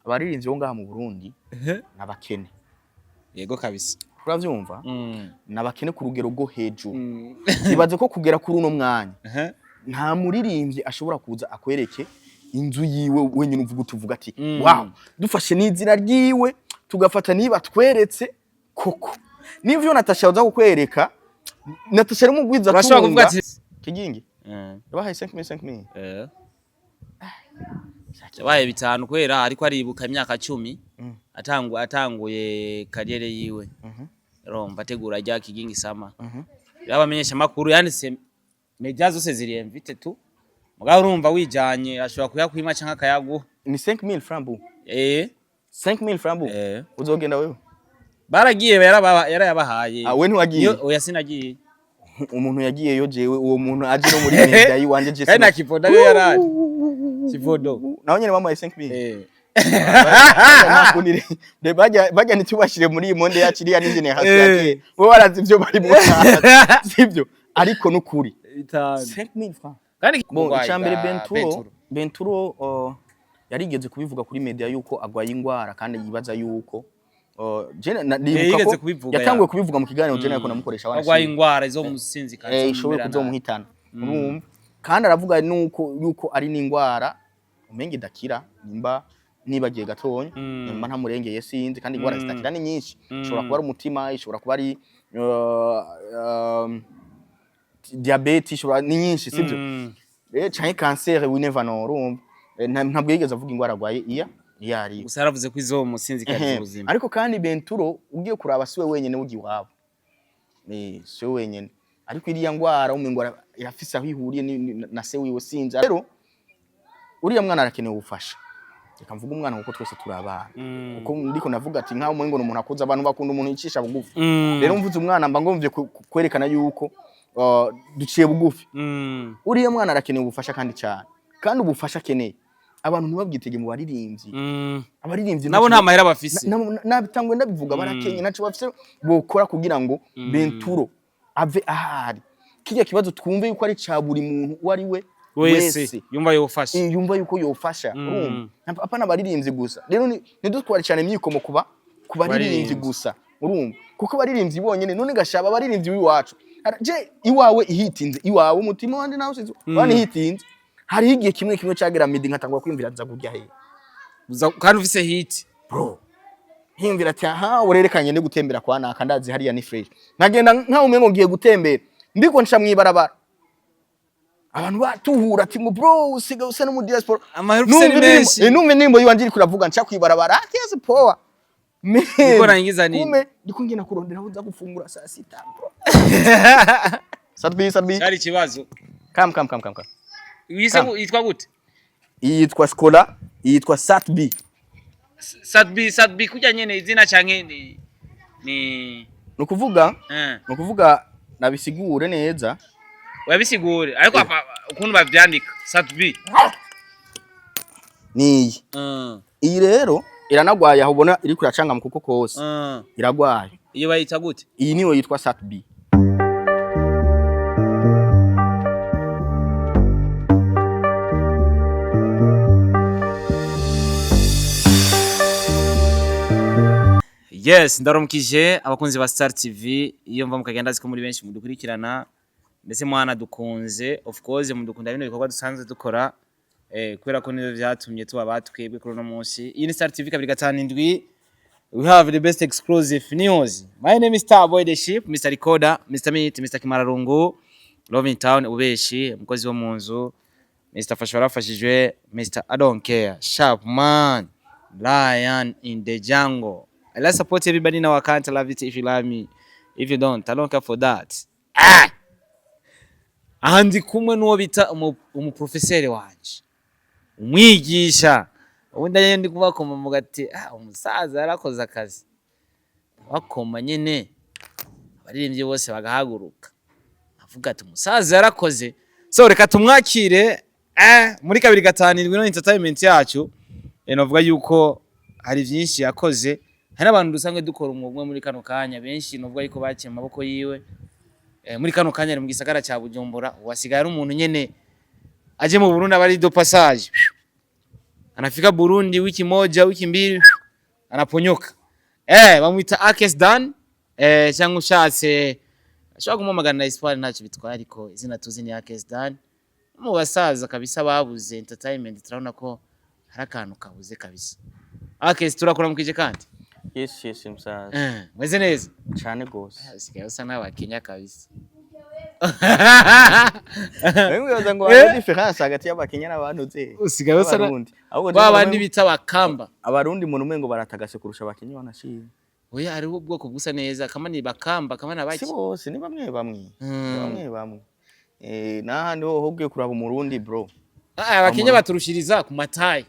Abaririmvyi bo ngaha mu Burundi nabakene. Yego kabisa. Uravyumva? Nabakene ku rugero rwo hejuru. Ibaze ko kugera kuri uno mwanya. Nta muririmbyi ashobora kuza akwereke inzu yiwe wenyine uvuga ati wow dufashe n'izina ryiwe tugafata niba tweretse koko nivyo Natasha uza kukwereka Natasha ari mugwiza tunga kigingi yabahaye 5000 yabaye bitanu kwera ariko aribuka imyaka 10 atanguye kariyere yiwe romba tegura rya kigingi sama yabamenyesha makuru yanditse media zose ziri invite tu mugabo urumva wijanye ashobora kuyakwima canka kayagu ni 5000 francs bu 5000 francs bu uzogenda wewe baragiye yarayabahaye we ntiwagiye oya sinagiye umuntu yagiye yo jewe uwo muntu aje no muri media yiwanje je kana kipoda yo yarari kipodo naho nyene mama 5000 bajya ntitubashire muri iyi monde yakiriya n'ingene hasi yake bo barazi ivyo bari mu sivyo ariko nukuri 5000 francs kandi icambere Benturo yarigeze kubivuga kuri media yuko agwaye ingwara kandi yibaza yuko ndibuka ko yatanguye kubivuga mu kiganiro je nako namukoresha wana agwaye ingwara izo musinzi kandi ishobora kuzomuhitana kandi aravuga nuko yuko ari n'ingwara umenge dakira nimba nibagiye gatonya nimba nta murengeye sinzi kandi ingwara zitakira ni nyinshi ishobora kuba ari umutima ishobora kuba ari diabete ishobora ni nyinshi sivyo canke cancer we never know urumva ntabwo yigeze avuga ingwara agwaye iyari gusa yaravuze ko izo musinzi kandi ubuzima ariko kandi Benturo ugiye kuraba siwe wenyene ugi wabo siwe wenyene ariko iriya ngwara umengwara irafise aho ihuriye na se wiwe sinzi rero uriya mwana arakeneye ubufasha reka mvuga umwana kuko twese turabana kuko ndiko navuga ati nkaho mwengo umuntu akuza abantu bakunda umuntu yicisha bugufi rero mvuze umwana mba ngomvye kwerekana yuko duciye bugufi uriya mwana arakeneye ubufasha kandi cyane kandi ubufasha akeneye abantu ntibabwitege mu baririmbyi nabo nta mahera bafise nabitangwe ndabivuga barakenye naco bafise bokora kugira ngo Benturo ave ahari kijya kibazo twumve yuko ari ca buri muntu wari we wese yumva yofasha yumva yuko yofasha urumva apana baririmbyi gusa rero ntidutware cyane myikomo kuba baririmbyi gusa urumva kuko baririmbyi bonyene none gashaba baririmbyi wiwacu je iwawe ihitinze iwawe umutima wande nawe usize bani hitinze hari igihe kimwe cyagera midi nkatangwa kwimvira nza kujya he kandi ufise hit bro himvira ati aha urerekanye ne gutembera kwa naka ndazi hariya ni fresh nkagenda nka umengo ngiye gutembera ndiko nca mwibarabara abantu batuhura ati ngo bro usiga usa no mu diaspora numve nimbo yiwanje iri kuravuga nca kwibarabara ati yes power niko rangiza nini kume ndiko ngina kurondera aho nza gufungura saa 6 bro sadbi cyari kibazo kam wise yitwa gute yitwa Skola yitwa Satbi kujya nyene izina canke ni nukuvuga nabisigure neza wabisigure ariko ukuntu bavyandika Satbi ni iyi rero iranagwaye aho ubona iri kuracanga mu kuko kose iragwaye iyo bayita gute iyi niyo yitwa Satbi Yes, ndaromkije abakunzi ba Star TV iyo mva mukagenda ziko muri benshi mudukurikirana mbese mwana dukunze of course mudukunda bino bikorwa dusanzwe dukora kubera ko nizo byatumye tuba batwebwe kuri no munsi iyi ni Star TV 257 we have the best exclusive news. My name is Starboy the Ship, Mr. Recorder, Mr. Meet, Mr. Kimararungu, Loving Town ubeshi umukozi wo munzu, Mr. Fashwara fashijwe, Mr. I don't care, Sharp Man, Lion in the jungle. I like support everybody in our country. I love it if you love me. If you don't, I don't care for that. Ahandi kumwe nuwo bita umuprofeseri wanje. Umwigisha. Ubundi ndi kubakoma mugati umusaza yarakoze akazi. Bakoma nyene. Abaririmbyi bose bagahaguruka. Avuga ati umusaza yarakoze. So reka tumwakire muri 257 no entertainment yacu. Novuga yuko hari byinshi yakoze. Hari abantu dusanzwe dukora umwuga muri kano kanya benshi novuga yuko bakiye amaboko yiwe muri kano kanya ari mu gisagara cya Bujumbura wasigaye ari umuntu nyene aje mu Burundi abari do passage anafika Burundi wiki moja, wiki mbili anaponyoka. Bamwita Akes Dan cyangwa ushatse ashobora kumumagana na Espoir ntacyo bitwaye, ariko izina tuzi ni Akes Dan. Mu basaza kabisa babuze entertainment, turabona ko hari akantu kabuze kabisa. Akes turakora mukije kandi yes musaza mweze neza cyane gose. Sigaye usa n'abakenya kabisa. Wewe ngo hari difference hagati y'abakenya n'abantu ze. Usigaye usa babandi bita bakamba. Abarundi mu numengo baratagase kurusha abakenya banashimye. Oya hariho ubwoko gusa neza, kama ni bakamba, kama nabaki. Si bose ni bamwe. N'ahandi ho hogiye kuraba umurundi bro. Abakenya baturushiriza ku matayi.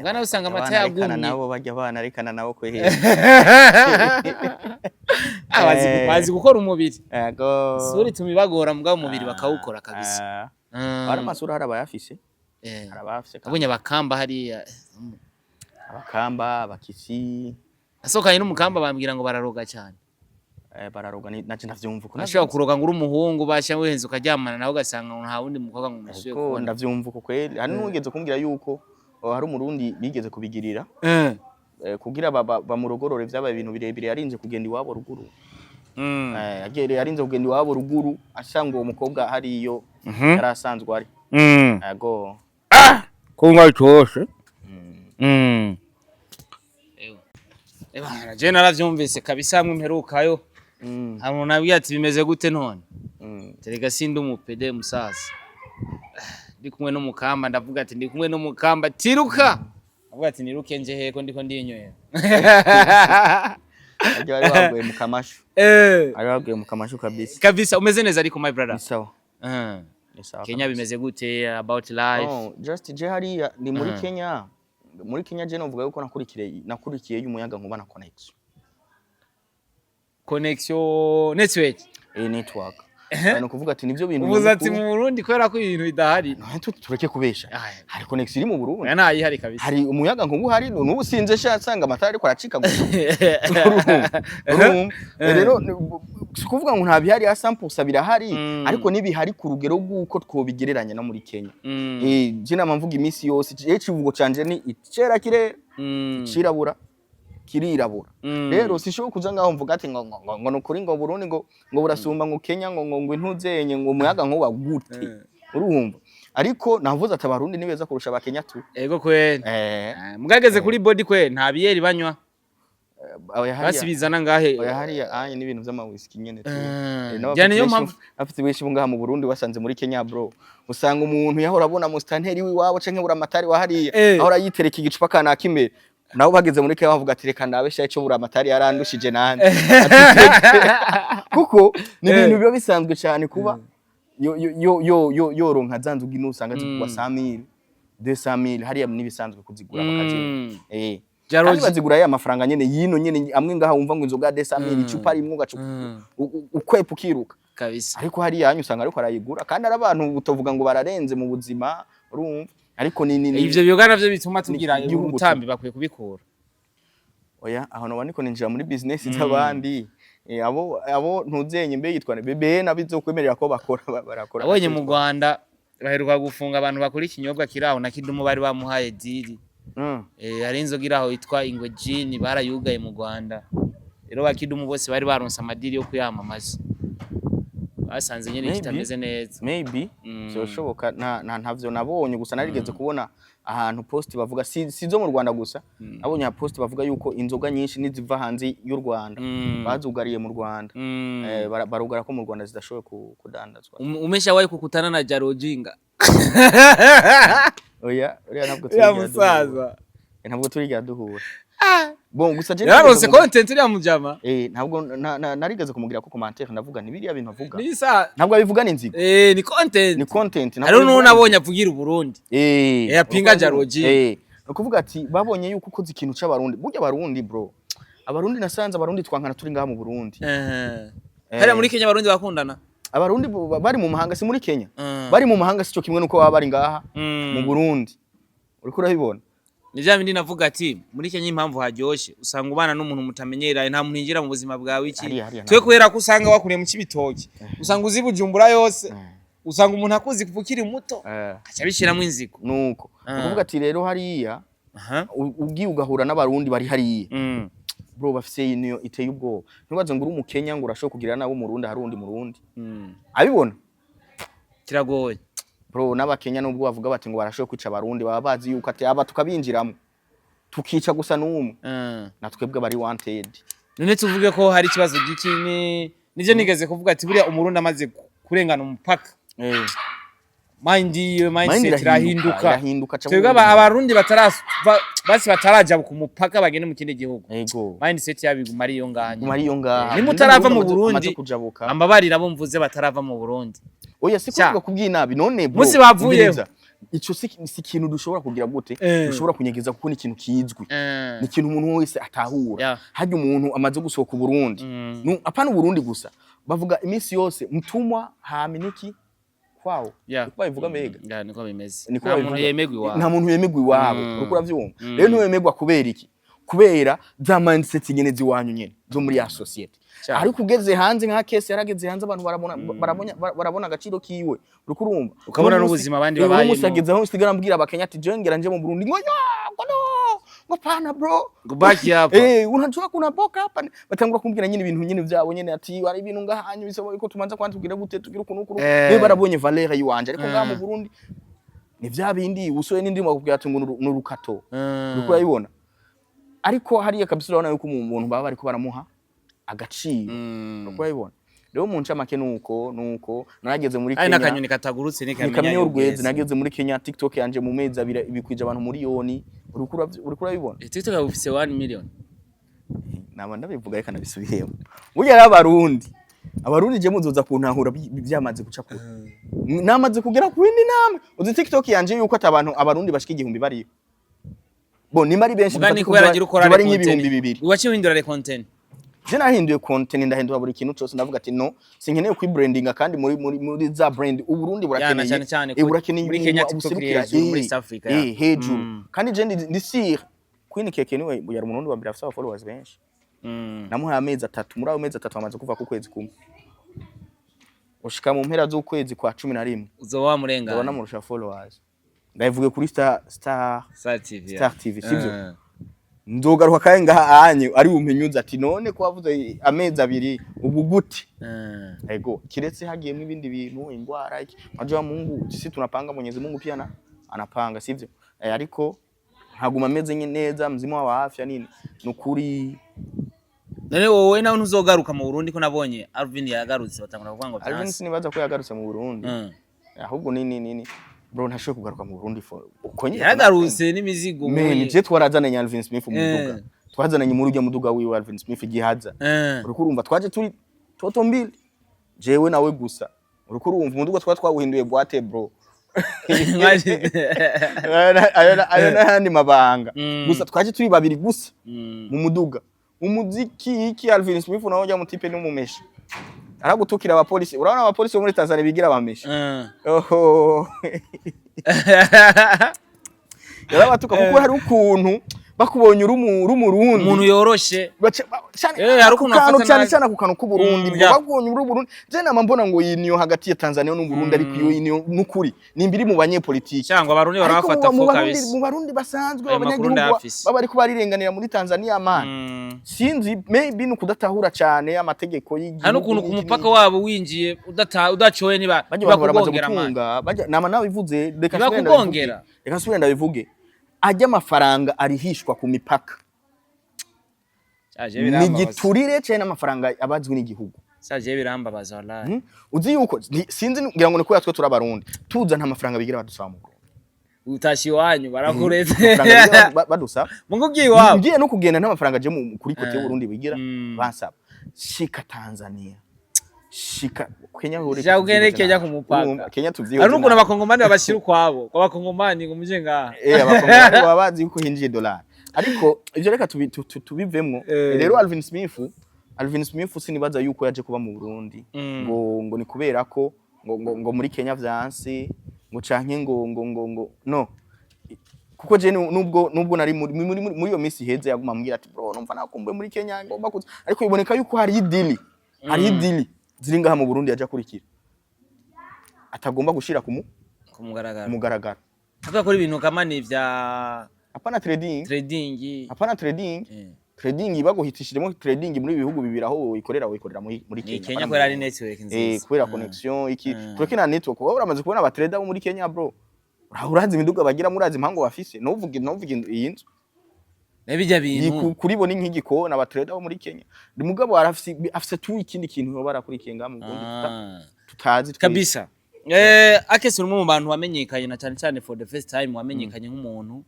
Ngana usanga amatayi agumye. Nabo bajya bana rekana nabo kwehera. Bazi gukora umubiri. Yego. Suri tumibagora mugabo umubiri bakawukora kabisa. Ari amasura hari abayafise. Arabafise. Abonye bakamba hariya. Abakamba, abakisi. Asokanye n'umukamba bambwira ngo bararoga cyane. Bararoga naje ndavyumva uko. Ashobora kuroga ngo uri umuhungu basha wehenze ukaryamana nawe ugasanga nta wundi mukobwa ngo musuye ko ndavyumva uko kweli. Hari n'ugeze kumbwira yuko hari umurundi bigeze kubigirira kugira bamurogorore vyabaye ibintu birebire, yarinze kugenda iwabo ruguru. Yarinze kugenda iwabo ruguru ashanga uwo mukobwa hariyo yarasanzwe ari. Yego. Ko ngayitoshe. Je naravyumvise kabisa hamwe mperukayo. Hamwe nabwiye ati bimeze gute none? Terega sindi umupede musaza. Ndi kumwe n'umukamba ndavuga ati ndi kumwe n'umukamba tiruka. Avuga ati niruke nje heko ndiko ndinyoye. Ajya bari baguye mu kamashu. Ari baguye mu kamashu kabisa. Kabisa umeze neza ariko my brother. Sawa. Kenya bimeze gute about life? Oh, just je hariya ni muri Kenya. Muri Kenya je novuga yuko nakurikiye y'umuyaga nkuba na connection network. Network. No kuvuga ati nivyo bintu uvuze ati mu Burundi kwera ko ibintu bidahari. Tureke kubesha. Hari connection iri mu Burundi. Ya nayi hari kabisa. Hari umuyaga nkuba hari n'ubu sinze sanga amatara ariko aracika gusa. Rero kuvuga ngo nta bihari ya 100% birahari, ariko nibihari ku rugero rw'uko twobigereranya no muri Kenya. Je namvuga imisi yose civugo canje ni icera kire cirabura kirirabura. Rero sishoboka kuza ngaho mvuga ati ngo nukuri ngo Burundi ngo burasumba ngo Kenya ngo intuzenye ngo umuyaga nkuba gute. Urumva? Ariko navuze ati abarundi nibeza kurusha abakenya tu. Ego kweli. Mugageze kuri body kwe nta biyeri banywa. Basibizana ngahe. Oya hariya anye n'ibintu vy'amawisiki nyene tu. Jane yo mpamvu afite benshi bungaha mu Burundi wasanze muri Kenya bro. Usanga umuntu yahora abona mu stanteri wiwabo canke bura amatari wa hariya ahora yitereka igicupa kana kimwe. Nabo bageze muri Kenya bavuga ati reka ndabesha cyo bura amatari yarandushije nande. Kuko ni ibintu biba bisanzwe cyane kuba yo ronka zanzugi n'usanga zikwa 100,000 200,000 hariya nibisanzwe kuzigura bakazi. Jaroji bazigura ya mafaranga nyene yino nyene amwe ngaha wumva ngo inzoga 200,000 icupa rimwe ugacupa ukwepa ukiruka kabisa. Ariko hariya yanyu usanga ariko arayigura kandi ari abantu utovuga ngo bararenze mu buzima urumva. Ariko ni ivyo byogana byo bituma tugira ubutambi bakwiye kubikura. Oya aho no baniko ninjira muri business z'abandi. Abo ntuzenye mbe yitwa bebe nabizokwemerera ko barakora. Abonye mu Rwanda baheruka gufunga abantu bakora ikinyobwa kiraho na Kidumu bari bamuhaye diri. Ari inzoga aho yitwa Ingwe Gin barayugaye mu Rwanda. Rero bakidumu bose bari baronsa amadiri yo kuyamamaza. Basanze nyene kitameze neza. Maybe cyoshoboka ntavyo nabonye gusa narigeze kubona ahantu post bavuga sizo mu Rwanda gusa. Abonye post bavuga yuko inzoga nyinshi niziva hanze y'u Rwanda bazugariye mu Rwanda. Barugara ko mu Rwanda zidashoboye kudandazwa. Umesha wayi kukutana na Jarojinga. Oya ntabwo musaza. Ntabwo turiga duhura. Bon gusa je yarose content iri amujama. Ntabwo narigeze kumugira ko commentaire ndavuga nibiriya bintu avuga. Nisa ntabwo abivuga n'inzigo. Ni content. Ni content. Ari no nabonye avugira Burundi. Yapinga Jaroji. Ukuvuga ati babonye yuko ukoze ikintu c'abarundi. Burya abarundi bro. Abarundi nasanze abarundi twankana turi ngaha mu Burundi. Hari muri Kenya abarundi bakundana. Abarundi bari mu mahanga si muri Kenya. Bari mu mahanga sico kimwe nuko baba bari ngaha mu Burundi. Uriko urabibona? Nijya bindi navuga ati muri Kenya impamvu haryoshe usanga ubana n'umuntu mutamenyera nta muntu yinjira mu buzima bwawe iki. Twe kwera ko usanga wakuriye mu Kibitoki. Usanga uzi Bujumbura yose. usanga umuntu akuzi kuva ukiri muto aca bishiramo inzigo nuko ukuvuga ati rero hariya ugiye ugahura n'abarundi bari hariya bro bafise niyo iteye ubwoba ntubaze ngo uri umukenya ngo urashobora kugira nabo mu Burundi harundi mu Burundi abibona kiragoye bro n'abakenya nubwo bavuga bati ngo barashobora kwica abarundi baba bazi yuko ati aba tukabinjiramo tukica gusa n'umwe natwebwe bari wanted none tuvuge ko hari ikibazo gikini nivyo nigeze kuvuga ati buriya umurundi amaze kurengana umupaka mindset irahinduka twebwe abarundi bataraja ku mupaka bagende mu kindi gihugu mindset yabiguma ari yo nganya ni mutarava mu Burundi ambabarira bo mvuze batarava mu Burundi oya sikuvuga kubwinabi none bro musi bavuyeho ico si ikintu dushobora kugira gute dushobora kunyegeza kuko ni ikintu kizwi ni ikintu umuntu wese atahura hajya umuntu amaze gusohoka Burundi apana Burundi gusa bavuga iminsi yose mtumwa haminiki kwao uko bivuga mega niko bimeze nta muntu yemegwa iwabo nta muntu yemegwa iwabo uko uravyumva rero ntiwemegwa kubera iki kubera za mindset nyene ziwanyu nyene zo muri ya society ariko ugeze hanze nka case yarageze hanze abantu barabona agaciro kiwe uko urumva ukabona n'ubuzima abandi babaye umusageze aho usigara mbwira abakenya ati jengera nje mu Burundi ngo ngopana bro ngubaki hapa unajua kuna boka hapa batangura kumbwira nyine ibintu nyine vyabo nyene ati ari ibintu ngahanyu bisoboye ko tumanza kwanza kugira gute tugira ukuntu niba barabonye valeur yiwanje ariko ngaha mu Burundi ni vya bindi usoye n'indimo bakubwira ati ngo nurukato uko yabibona ariko hariya kabisa urabona yuko umuntu baba bariko baramuha agaciro uko yabibona rero mu ncamake nuko narageze muri Kenya ari nakanyoni katagurutse nikamenya urweze nageze muri Kenya TikTok yanje mu mezi abira ibikwije abantu miliyoni uriko urabibona TikTok yabufise 1 million naba ndabivuga reka nabisubiyemo burya abarundi je muzoza kuntahura byamaze guca kure namaze kugera ku yindi nama uzi TikTok yanje yuko atabantu abarundi bashika igihumbi bariyo bo ni mari benshi bari nk'ibihumbi 200 waciwindura content je nahinduye content ndahindura buri kintu cyose ndavuga ati no sinkeneye kwibrandinga kandi muri za brand uburundi burakeneye muri Kenya TikTok muri South Africa hejuru kandi je ndi sire Queen Keke niwe yari umuntu wa mbere afite followers benshi namuhaye amezi 3 muri ayo mezi 3 amaze kuva ku kwezi kumwe ushika mu mpera z'ukwezi kwa 11 uzoba murenga ubona murusha followers ndayivuge kuri Star TV sivyo nzogaruka kaye ngaha anye ari umpenyuza ati none ko wavuze amezi 2 ubu gute ego kiretse hagiyemo ibindi bintu ingwara iki majwa Mungu sisi tunapanga Mwenyezi Mungu pia anapanga sivyo ariko haguma ameze neza mzima wa afya nini nukuri none wowe nawe ntuzogaruka mu Burundi ko nabonye Alvin yagarutse batangura kuvuga ngo Alvin sinibaza ko yagarutse mu Burundi ahubwo nini bro ntashobora kugaruka mu Burundi uko nyine yagarutse n'imizigo muri je twarazananye Alvin Smith mu muduga twazananye muri ujya muduga wiwe Alvin Smith gihaza uriko urumva twaje turi toto mbili jewe nawe gusa uriko urumva umuduga twawuhinduye boîte bro ayo nahandi mabanga gusa twaje turi babiri gusa mu muduga umuziki iki Alvin Smith nawe ujya mutipe n'umumesha aragutukira abapolisi urabona abapolisi bo muri Tanzania bigira abamesha yarabatuka kuko hari ukuntu bakubonye urumurundi umuntu yoroshe hari ukuntu cyane ku kantu k'Uburundi bakubonye Burundi je nama mbona ngo yiniyo hagati ya Tanzania n'u Burundi ariko iyo yiniyo nukuri nimbiri mu banyepolitiki cyangwa abarundi barafata focus mu barundi basanzwe abanyagihugu baba ariko barirenganira muri Tanzania man sinzi maybe nukudatahura cyane amategeko y'igihugu hano ukuntu ku mupaka wabo winjiye udacoye niba bakugongera man nama nabivuze reka subenda bivuge ajya amafaranga arihishwa ku mipaka ni giturire cyane amafaranga abazwi n'igihugu saje birambabaza wallahi uzi yuko sinzi ngira ngo ni ko yatwe turabarundi tuza nta mafaranga bigira badusaba mu utashi wanyu barakureze badusaba mungugiye wabo ngiye no kugenda nta mafaranga je mu kuri kote y'Uburundi bigira bansaba shika Tanzania shika Kenya hore cyagende Kenya ku mupaka Kenya tuvyiho ari nuko abakongomani babashira ukwabo abakongomani ngo muje ngaha abakongomani babazi yuko hinjiye dollar ariko ivyo reka tubivemwo rero Alvin Smith sinibaza yuko yaje kuba mu Burundi ngo ni kubera ko ngo muri Kenya vyanse ngo canke ngo no kuko je nubwo nari muri yo misi heze yaguma mbwira ati bro numva nakumbuye muri Kenya ngomba kuza ariko iboneka yuko hari idili ziri ngaha mu Burundi yaje kurikira atagomba gushira ku mugaragaro akakora ibintu kama ni vya apana trading trading baguhitishijemo trading muri bihugu bibiri aho wikorera muri Kenya ko ari network nziza kubera connection iki turekena network kuba uramaze kubona aba trader bo muri Kenya bro urazi imiduga bagira murazi impango bafise novuga iyi nzu nebijya bintu kuri bo ni nk'igiko na aba trader bo muri Kenya ndi mugabo afise tu ikindi kintu yo barakurikiye ngamu Burundi tutazi kabisa akese mu bantu wamenyekanye na cyane for the first time wamenyekanye nk'umuntu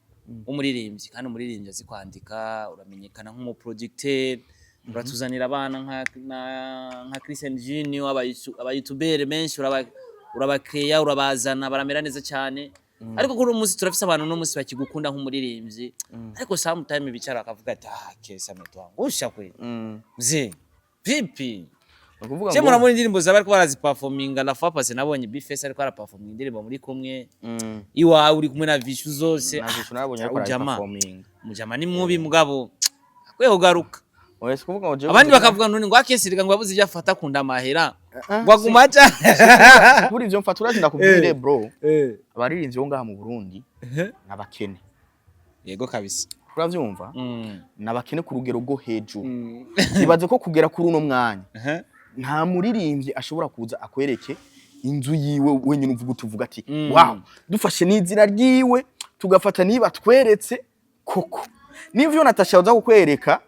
umuririmbyi kandi umuririmbyi azi kwandika uramenyekana nk'umuproducteur uratuzanira abana nka Christian Junior aba YouTuber menshi urabakreya urabazana baramera neza cyane ariko kuri umunsi turafise abantu no munsi bakigukunda nk'umuririmbyi ariko sometime bicara akavuga ati kesa meto wangu usha kwe mzee vipi je murabona indirimbo zaba ariko baraziperforminga la fois passée nabonye Bifese ariko araperforminga indirimbo muri kumwe iwawe uri kumwe na Vishu zose nabonye ariko araperforminga mujama ni mubi mugabo kweho garuka wese kuvuga ngo abandi bakavuga none ngo akesiriga ngo abuze yafata kunda amahera ngo agumaca kuri ivyo mfata urazi ndakubwire bro abaririnzi bo ngaha mu Burundi nabakene yego kabisa uravyumva nabakene ku rugero rwo hejuru ibaze ko kugera kuri uno mwanya nta muririmbyi ashobora kuza akwereke inzu yiwe wenyine uvuga ati wow dufashe n'izina ryiwe tugafata niba tweretse koko nivyo Natasha uza kukwereka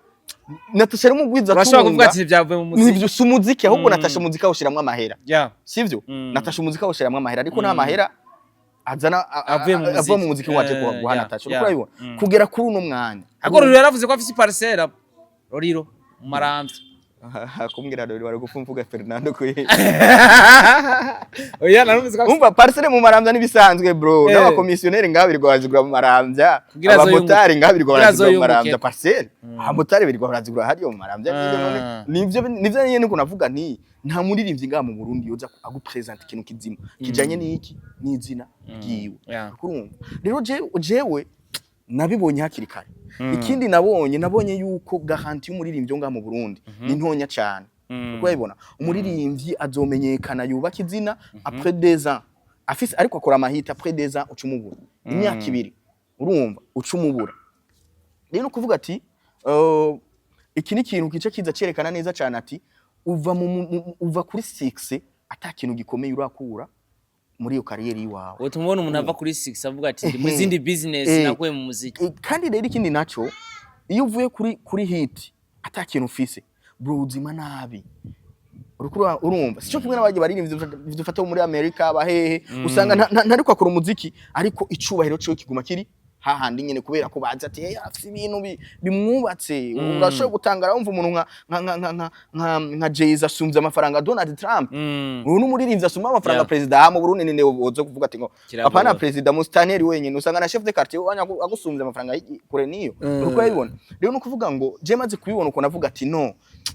Natasha ari mugwiza tunga bashaka kuvuga ati byavuye mu muziki nivyo sumuziki ahubwo Natasha muzika ushiramwe amahera sivyo Natasha muzika ushiramwe amahera ariko nta mahera azana ava mu muziki waje guha Natasha uriko kugera kuri uno mwanya ako rero yaravuze ko afite parcelle Roriro mu Maramvya kumbwira rero wari gupfumvuga Fernando kwe oya narumvise ko umva parcelle mu Maramvya nibisanzwe bro n'aba commissionaire ngabirwa bazigura mu Maramvya abamotari ngabirwa bazigura mu Maramvya parcelle abamotari birwa bazigura hariyo mu Maramvya nivyo nyene ko navuga nti nta muririmbyi ngaha mu Burundi yoza agupresent ikintu kizima kijanye n'iki n'izina giwe kurumva rero jewe nabibonye hakiri kare ikindi nabonye yuko garanti y'umuririmbyi ngaha mu Burundi ni ntonya cyane uko yibona umuririmbyi azomenyekana yubaka izina après 2 ans afise ariko akora amahita après 2 ans ucumubura imyaka 2 urumva ucumubura rero kuvuga ati iki ni kintu kice kiza cerekana neza cyane ati uva kuri 6 ata kintu gikomeye urakura muri iyo kariyeri yiwawe utumubona umuntu ava kuri 6 avuga ati ndi mu zindi business nakuye mu muziki kandi rero ikindi naco iyo uvuye kuri hit ata kintu ufise bro uzima nabi urumva sico kimwe n'abaje baririmbye dufata muri America abahehe usanga ntariko akora umuziki ariko icubahiro cyo kiguma kiri hahandi nyene kubera ko baza ati afite ibintu bimwubatse urashobora gutangara wumva umuntu nka Jay-Z asumvye amafaranga Donald Trump uyu n'umuririmbyi asumva amafaranga president mu Burundi nene wozo kuvuga ati ngo apana president mustaneri wenyene usanga na chef de quartier wanya agusumvye amafaranga kure niyo uko yibona rero no kuvuga ngo je maze kubibona uko navuga ati no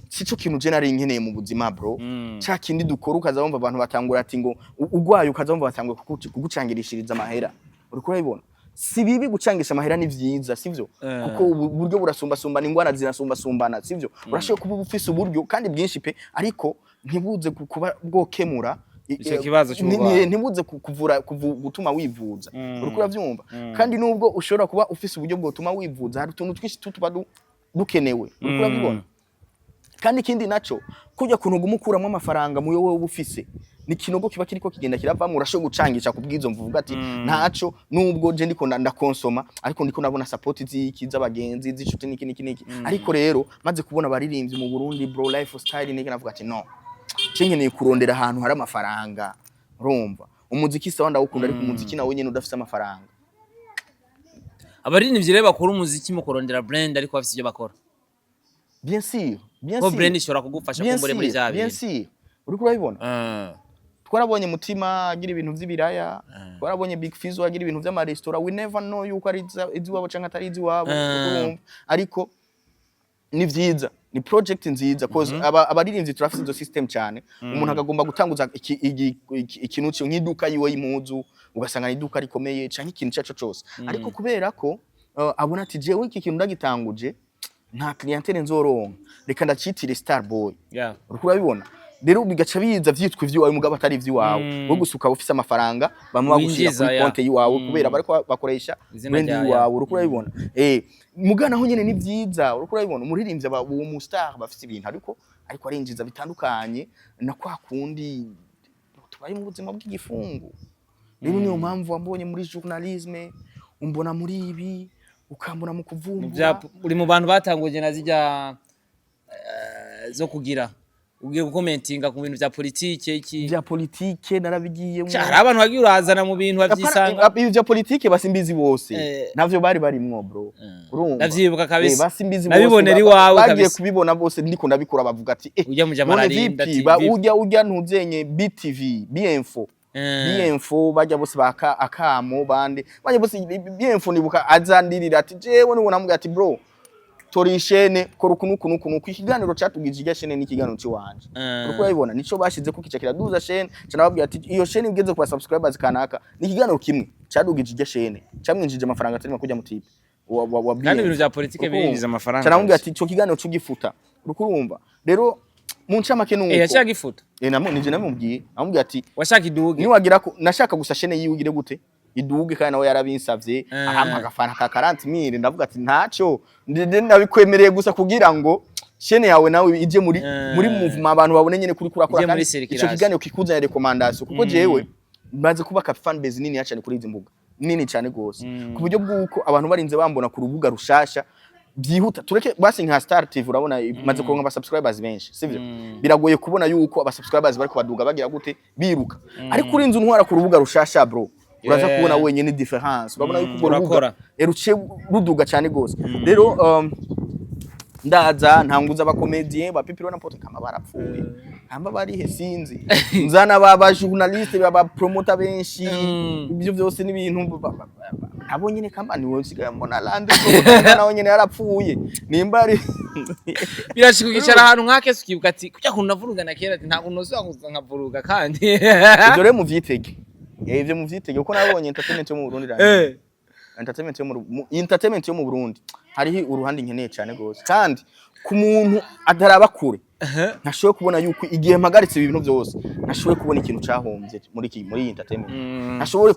sico kintu je nari nkeneye mu buzima bro cha kindi dukora ukaza wumva abantu batangura ati ngo ugwaye ukaza wumva batangura kugucangirishiriza amahera uko yibona si bibi gucangisha amahera ni vyiza sivyo kuko uburyo burasumba ingwana zinasumba sivyo urashobora kuba ufise uburyo kandi bwinshi pe ariko ntibuze kuba bwokemura icyo kibazo cy'ubugwayi ntibuze kuvura gutuma wivuza uriko uravyumva kandi nubwo ushobora kuba ufise uburyo bwotuma wivuza hari utuntu twinshi tuba dukenewe uriko urabibona kandi kindi naco kujya kuntu gumukuramo amafaranga muyo wowe ufise ni kinogo kiba kiriko kigenda kiravamo urasho gucangisha kubwizo mvuga ati ntaco nubwo je ndiko ndakonsoma ariko ndiko nabona support ziki z'abagenzi z'inshuti niki ariko rero maze kubona baririmbye mu Burundi bro lifestyle niki navuga ati no cinkeneye kurondera ahantu hari amafaranga urumva umuziki sawa ndawukunda ariko umuziki nawe nyene udafise amafaranga abaririmbyi rero bakora umuziki mu kurondera brand ariko bafise ibyo bakora bien sûr ko brand ishobora kugufasha kumbure muri bya bintu bien sûr uriko urabibona twarabonye Mutima agira ibintu vy'ibiraya twarabonye Big Fizzo agira ibintu vy'ama restaurant we never know yuko ari iziwabo canke atari iziwabo ariko ni vyiza ni project nziza cause abaririmbyi turafise izo system cyane umuntu akagomba gutanguza ikintu cyo nk'iduka yiwe y'impuzu ugasanga iduka rikomeye canke ikintu cyaco cyose ariko kubera ko abona ati jewe iki kintu ndagitanguje nta clientele nzoronka reka ndacitire Star Boy uriko urabibona rero bigaca biza vyitwa ivy'iwawe mugabo atari ivy'iwawe wo gusuka ufise amafaranga bamwe bagushira kuri konte yiwawe kubera bariko bakoresha brand yiwawe uriko urabibona mugana aho nyene ni vyiza uriko urabibona umuririmbyi uwo mu star bafise ibintu ariko arinjiza bitandukanye na kwa kundi tubaye mu buzima bw'igifungu rero niyo mpamvu wambonye muri journalisme umbona muri ibi ukambona mu kuvumbura uri mu bantu batanguje na zijya zo kugira ugiye gukomentinga ku bintu vya politike iki vya politike narabigiyemo hari abantu bagiye urazana mu bintu bavyisanga vya politike basimbizi bose navyo bari barimwo bro urumva navyibuka kabisa basimbizi bose nabibonera iwawe kabisa bagiye kubibona bose ndiko ndabikora bavuga ati ujya mu jamararinda ujya ntuzenye BTV Bienfo bajya bose baka akamo bande bajya bose Bienfo nibuka azandirira ati jewe nubona mbwa ati bro tori shene kora kunukunukunuku ikiganiro catugije irya shene n'ikiganiro ciwanje uko urabibona nico bashize ko kica kiraduza shene canababwira ati iyo shene ugeze ku subscribers kanaka n'ikiganiro kimwe cadugije irya shene camwinjije amafaranga atari makujya mu tipe kandi ibintu vya politike birinjiza amafaranga canababwira ati ico kiganiro cugifuta uko urumva rero muncha make nuko yashaka ifuta nije namubwiye amubwiye ati washaka iduge niwagira ko nashaka gusa shene yiwugire gute iduge kandi nawe yarabinsavye ahampa agafana ka 40000 ndavuga ati ntaco ndabikwemereye gusa kugira ngo shene yawe nawe ije muri movement abantu babone nyene kuri kurakora kandi ico kiganiro kikuzanya recommandation kuko jewe maze kubaka fan base nini cyane kuri izi mbuga nini cyane gose ku buryo bwuko abantu barinze bambona ku rubuga rushasha byihuta tureke basi nka Star TV urabona maze kuronka aba subscribers benshi sivyo biragoye kubona yuko aba subscribers bari kubaduga bagira gute biruka ariko urinze untwara ku rubuga rushasha bro uraza kubona wenyene difference urabona yuko urubuga eruce ruduga cyane gose rero ndaza ntanguza abakomedien ba Pipiro na Pote kama barapfuye hamba bari he sinzi nzana baba journaliste baba promoter benshi ibyo byose n'ibintu abo nyine kamba ni wose mbona lande nawe nyine yarapfuye nimba ari birashikukicara ahantu nkake sukibuka ati kujya kunavuruga na kera ati nta kunozo nkavuruga kandi ibyo rero muvyitege ivyo muvyitege uko nabonye entertainment yo mu Burundi entertainment yo mu Burundi hariho uruhande nkeneye cyane gose kandi ku muntu adaraba kure nashoboye kubona yuko igihe mpagaritse ibintu byose nashoboye kubona ikintu cahombye muri entertainment nashoboye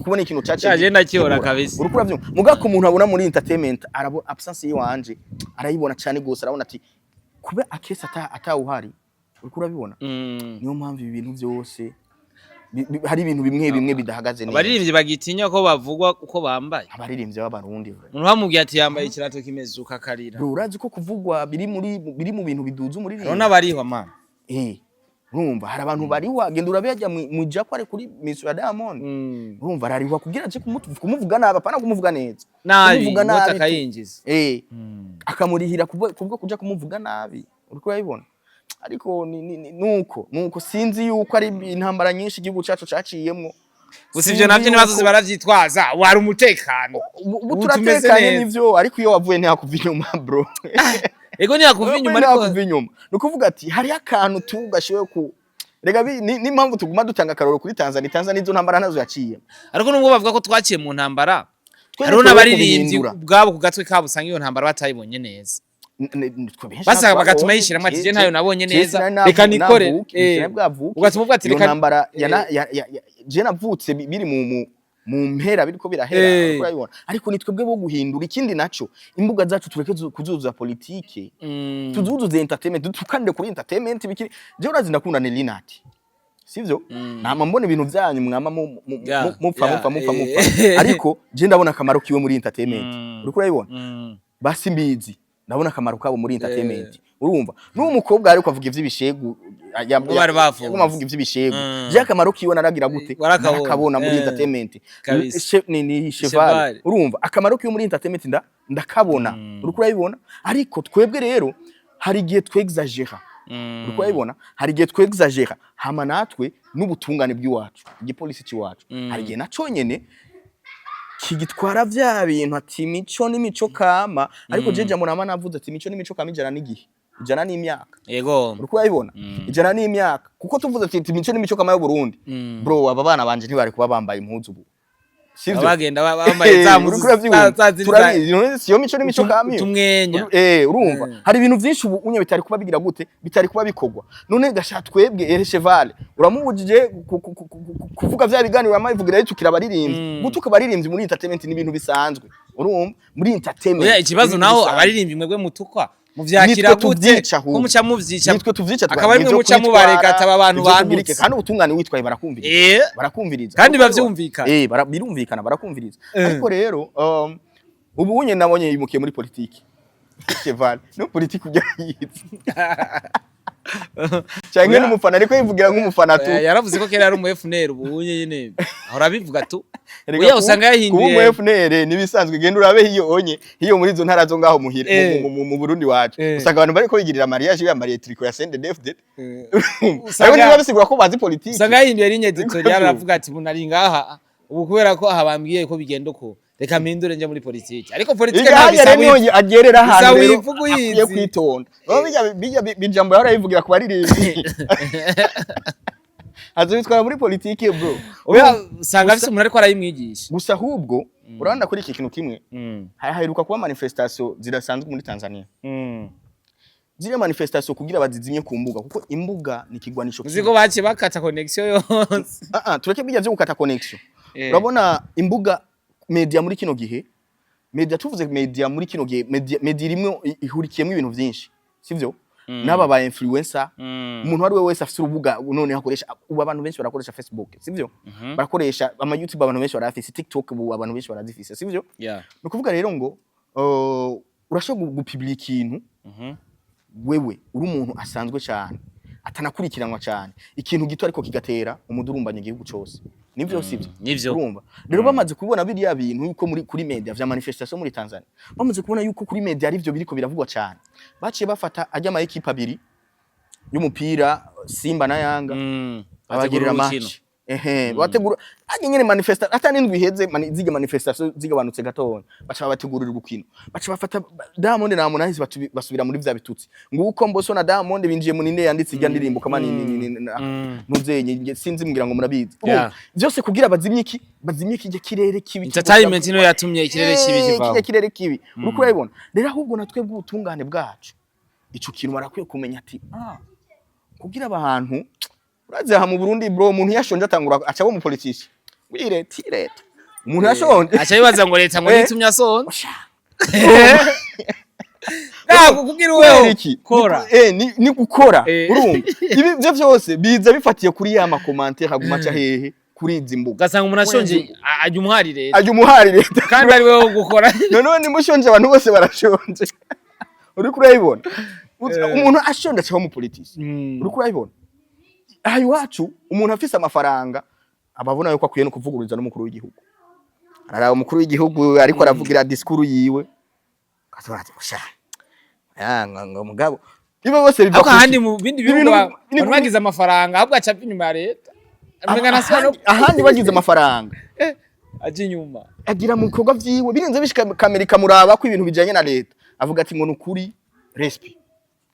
kubona ikintu cyaje ndakihora kabisa urukura byo muga ku muntu abona muri entertainment arabo absence yiwanje arayibona cyane gose arabona ati kube akese atawuhari urukura bibona niyo mpamvu ibintu byose hari ibintu bimwe bidahagaze neza abaririmbyi bagitinya ko bavugwa uko bambaye abaririmbyi b'abarundi umuntu bamubwiye ati yambaye ikirato kimeze ukakarira urazi ko kuvugwa biri mu bintu biduza umuririmbyi urabona bariho man urumva hari abantu bariwa genda urabejya mu Japan kuri Miss Diamond urumva arariwa kugira aje kumuvuga nabi apana kumuvuga neza kumuvuga nabi akayinjiza akamurihira kubwo kuja kumuvuga nabi uriko urabibona ariko nuko sinzi yuko ari intambara nyinshi igihugu cyacu caciyemwo usivyo navyo nibazo baravyitwaza wari umutekano turatekanye nivyo ariko iyo wavuye ntihakuva inyuma bro ego ntihakuva inyuma ariko nukuvuga ati hari akantu tugashoye ku rega ni mpamvu tuguma dutanga karoro kuri Tanzania izo ntambara nazo yaciye ariko nubwo bavuga ko twaciye mu ntambara hariho n'abaririmbyi ubwabo ku gatwe kabo usanga iyo ntambara batayibonye neza basa bagatuma yishiramwe ati je ntayo nabonye neza reka nikore ugatuma ubwo ati reka ntambara je navutse biri mu mpera biriko birahera urabibona ariko nitwebwe bo guhindura ikindi naco imbuga zacu tureke kuzuza politike tuzuzuze entertainment tukande kuri entertainment bikiri je urazi ndakunda Nelinati sivyo nama mbona ibintu byanyu mwama mupfa ariko je ndabona akamaro kiwe muri entertainment uriko urabibona basi mbizi ndabona akamaro kabo muri entertainment urumva n'umukobwa ariko avuga ivy'ibishegu avuga ivy'ibishegu je akamaro kiwe naragira gute nakabona muri entertainment ni cheval urumva akamaro kiwe muri entertainment ndakabona uriko urabibona ariko twebwe rero hari gihe twexagera uriko urabibona hari gihe twexagera hama natwe n'ubutungane bw'iwacu igipolisi cy'iwacu hari gihe naco nyene kigitwara vya bintu ati imico n'imico kama ariko jeje murama navuze ati imico n'imico kama ijana n'igihe ijana n'imyaka yego uriko urabibona ijana n'imyaka kuko tuvuze ati imico n'imico kama yo Burundi bro aba bana banje ntibari kuba bambaye impuzu ubu bagenda bambaye za muzu turabizi siyo mico n'imico kamwe tumwenya urumva hari ibintu byinshi ubu unye bitari kuba bigira gute bitari kuba bikogwa none gasha twebwe ere cheval uramubujije kuvuga vya biganiro amayivugira yitukira abaririmbyi gutuka abaririmbyi muri entertainment ni ibintu bisanzwe urumva muri entertainment oya ikibazo naho abaririmbyi mwebwe mutukwa muvyakira gute ko muca muvyica nitwe tuvyica akaba ari mwe muca mubareka aba bantu banutse kandi ubutungane witwaye barakumviriza kandi bavyumvika birumvikana barakumviriza ariko rero ubu unye nabonye yimukiye muri politiki cheval no politiki ujya yize cyangwa n'umufana ariko yivugira nk'umufana tu yaravuze ko kera ari umu FNL ubu unye nyene ahora bivuga tu oya usanga yahinduye umu FNL nibisanzwe genda urabe hiyo muri zo ntara zo ngaho muhira mu Burundi wacu usanga abantu bari ko bigirira mariage yambariye triko ya CNDD-FDD ariko niba bisigura ko bazi politiki usanga yahinduye linye editorial aravuga ati bunari ngaha ubu kubera ko ahabambwiye ko bigenda uko reka mpindure nje muri politiki ariko politiki ntabwo agerera ahantu rero akwiye kwitonda bijambo yahora yivugira ku baririmbi azitwara muri politiki bro usanga afise umuntu ariko arayimwigisha gusa ahubwo urabona kuri iki kintu kimwe haheruka kuba manifestation zirasanzwe muri Tanzania zire manifestation kugira bazizimye ku mbuga kuko imbuga ni kigwanisho uziko bace bakata connection yose tureke bijya byo gukata connection urabona imbuga media muri kino gihe media tuvuze media muri kino gihe media rimwe ihurikiyemo ibintu byinshi sivyo naba ba influencer umuntu wari wese afite urubuga none hakoresha ubu abantu benshi barakoresha Facebook sivyo barakoresha ama YouTube abantu benshi barafise TikTok ubu abantu benshi barazifise sivyo no kuvuga rero ngo urashobora gupublika ikintu wewe uri umuntu asanzwe cyane atanakurikiranwa cyane ikintu gito ariko kigatera umudurumbanye igihugu cyose nivyo sivyo urumva rero bamaze kubona biriya bintu yuko kuri media vya manifestation muri Tanzania bamaze kubona yuko kuri media ari byo biriko biravugwa cyane baciye bafata ajya ama equipe abiri y'umupira Simba na Yanga abagirira match bategura aje nyene manifestation atani ndwi heze zige manifestation zigabanutse gatonya bacha bategurira urukino bacha bafata Diamond na Harmonize basubira muri vya bitutsi nguko Mbosso na Diamond binjiye mu ninde yanditse ijya ndirimbo kama nuzenye sinzi mbwira ngo murabizi byose kugira bazimye iki kirere kibi entertainment no yatumye ikirere kibi kivaho kirere kibi uruko urabibona rero ahubwo natwe bw'ubutungane bwacu ico kintu barakwiye kumenya ati kugira abantu uraza mu Burundi bro umuntu yashonje atangura acabo mu politiki wireta umuntu yashonje acha bibaza ngo leta ngo nitumya sonje kugira wewe kora ni gukora urumva ibi byo byose biza bifatiye kuri ya ma commentaire hagumaca hehe kuri izi mbuga gasanga umuntu ashonje ajya umuhari leta kandi ari wewe gukora none ni mushonje abantu bose barashonje uri kurayibona umuntu ashonje acabo mu politiki uri kurayibona aha iwacu umuntu afise amafaranga ababona yuko akwiye no kuvugururiza n'umukuru w'igihugu arara umukuru w'igihugu ariko aravugira discours yiwe kasora ati musha ngo mugabo ibo bose biva ko handi mu bindi bihugu bagize amafaranga ahubwo aca inyuma ya leta ahandi bagize amafaranga aje inyuma agira mu bikorwa vyiwe birenze bishika Amerika muraba ko ibintu bijanye na leta avuga ati ngo nukuri respi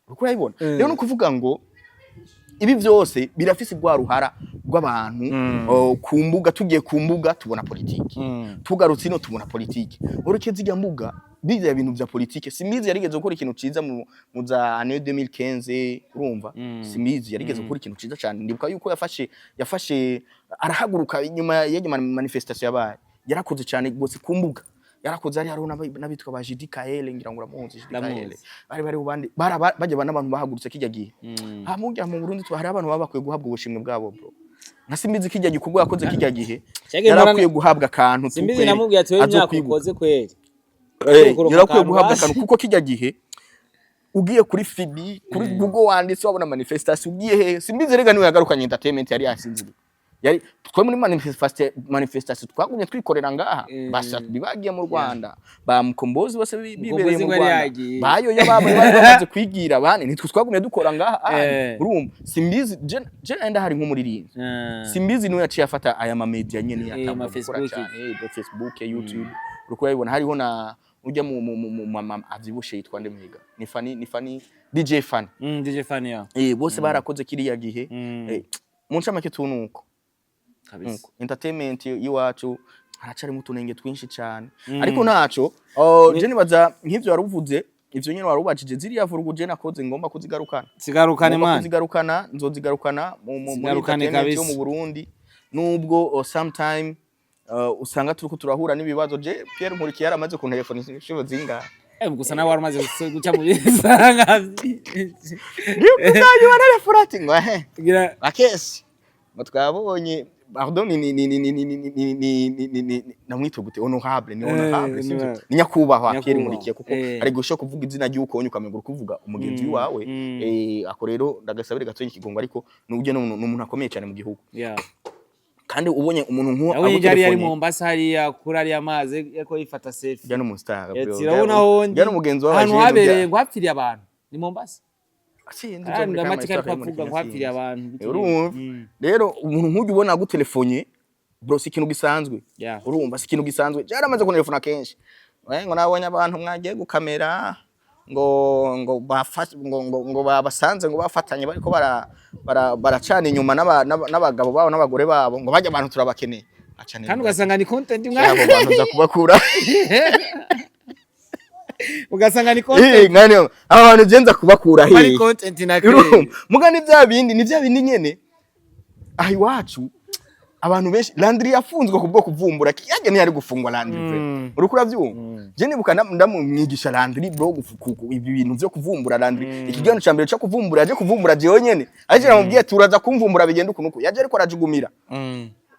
uko yabibona rero no kuvuga ngo ibi byose birafise gwa ruhara rw'abantu ku mbuga tugiye ku mbuga tubona politiki tugarutse ino tubona politiki ureke zijya mbuga bize ibintu bya politiki Simizi yarigeze gukora ikintu ciza mu za année 2015 urumva Simizi yarigeze gukora ikintu ciza cyane ndibuka yuko yafashe arahaguruka inyuma ya manifestation yabaye yarakoze cyane gose ku mbuga yarakoze ari haro nabitwa ba Jidi Kaele ngira ngo uramuzi Jidi Kaele bari ubandi bajya n'abantu bahagurutse kijya gihe hamujya mu Burundi hari abantu babakwiye guhabwa ubushimwe bwabo bro nka Simizi kijya gikorwa yakoze kijya gihe yarakwiye guhabwa akantu Simizi namubwiye ati wewe imyaka ukoze kweli yarakwiye guhabwa akantu kuko kijya gihe ugiye kuri FB kuri Google wanditse wabona manifestation ugiye he Simizi rega niwe yagarukanye entertainment yari yasinziriye yari twe muri manifestation twagumye twikorera ngaha basa bibagiye mu Rwanda ba Mukombozi bose bibereye mu Rwanda bayo yababo bamaze kwigira bane nitwe twagumye dukora ngaha urumva Simbizi je enda hari nk'umuririmbi Simbizi niwe yaciye afata aya ma media nyene yatamba Facebook YouTube uko yabibona hariho na ujya mu avyibushe yitwa ndemhiga ni Fani DJ Fani DJ Fani ya bose barakoze kiriya gihe mu ncamake tunuko entertainment yiwacu haracari mu tunenge twinshi cyane ariko ntaco je nibaza nk'ivyo waruvuze ivyo nyene warubajije ziriya vurugu je nakoze ngomba kuzigarukana kuzigarukana nzozigarukana mu kabisa yo mu Burundi nubwo sometime usanga turiko turahura n'ibibazo je Pierre Nkurikiye yaramaze ku telefone inshibo zingahe gusa nawe waramaze guca mu bisanga niyo kuzayo warare furati ngo gira akesi twabonye pardon ni namwito gute honorable ni nyakubahwa Pierre Nkurikiye kuko ari gusho kuvuga izina ry'uko onye ukamengura kuvuga umugenzi wawe ako rero ndagasabire gatoye ikigongo ariko n'ubuje n'umuntu akomeye cyane mu gihugu kandi ubonye umuntu nkuwa abo telefone yari mu Mombasa hariya kuri ari amazi yako yifata selfie jya no mu star bro urabona hondi jya no mugenzi wawe hano habereye ngo hapfiriye abantu ni Mombasa sindi cyane amatika kwavuga ngo hapfiriye abantu rero umuntu nk'ujye ubona gutelefone bro si ikintu gisanzwe urumva si ikintu gisanzwe cyaramaze ku telefone kenshi ngo nabonye abantu mwagiye gukamera ngo bafashe ngo babasanze ngo bafatanye bariko baracana inyuma n'abagabo babo n'abagore babo ngo bajya abantu turabakeneye kandi ugasanga ni content mwabo bantu za kubakura ugasanga ni content ngani abantu genza kubakura he ari content na mugani bya bindi ni bya bindi nyene ahi wacu abantu benshi Landry yafunzwe kubwo kuvumbura kiyaje ni yari gufungwa Landry urukura byumva je nibuka ndamumwigisha Landry bro ibi bintu byo kuvumbura Landry ikigano cyambere cyo kuvumbura yaje kuvumbura je yonyene aje namubwiye turaza kumvumbura bigenda ukunuko yaje ariko arajugumira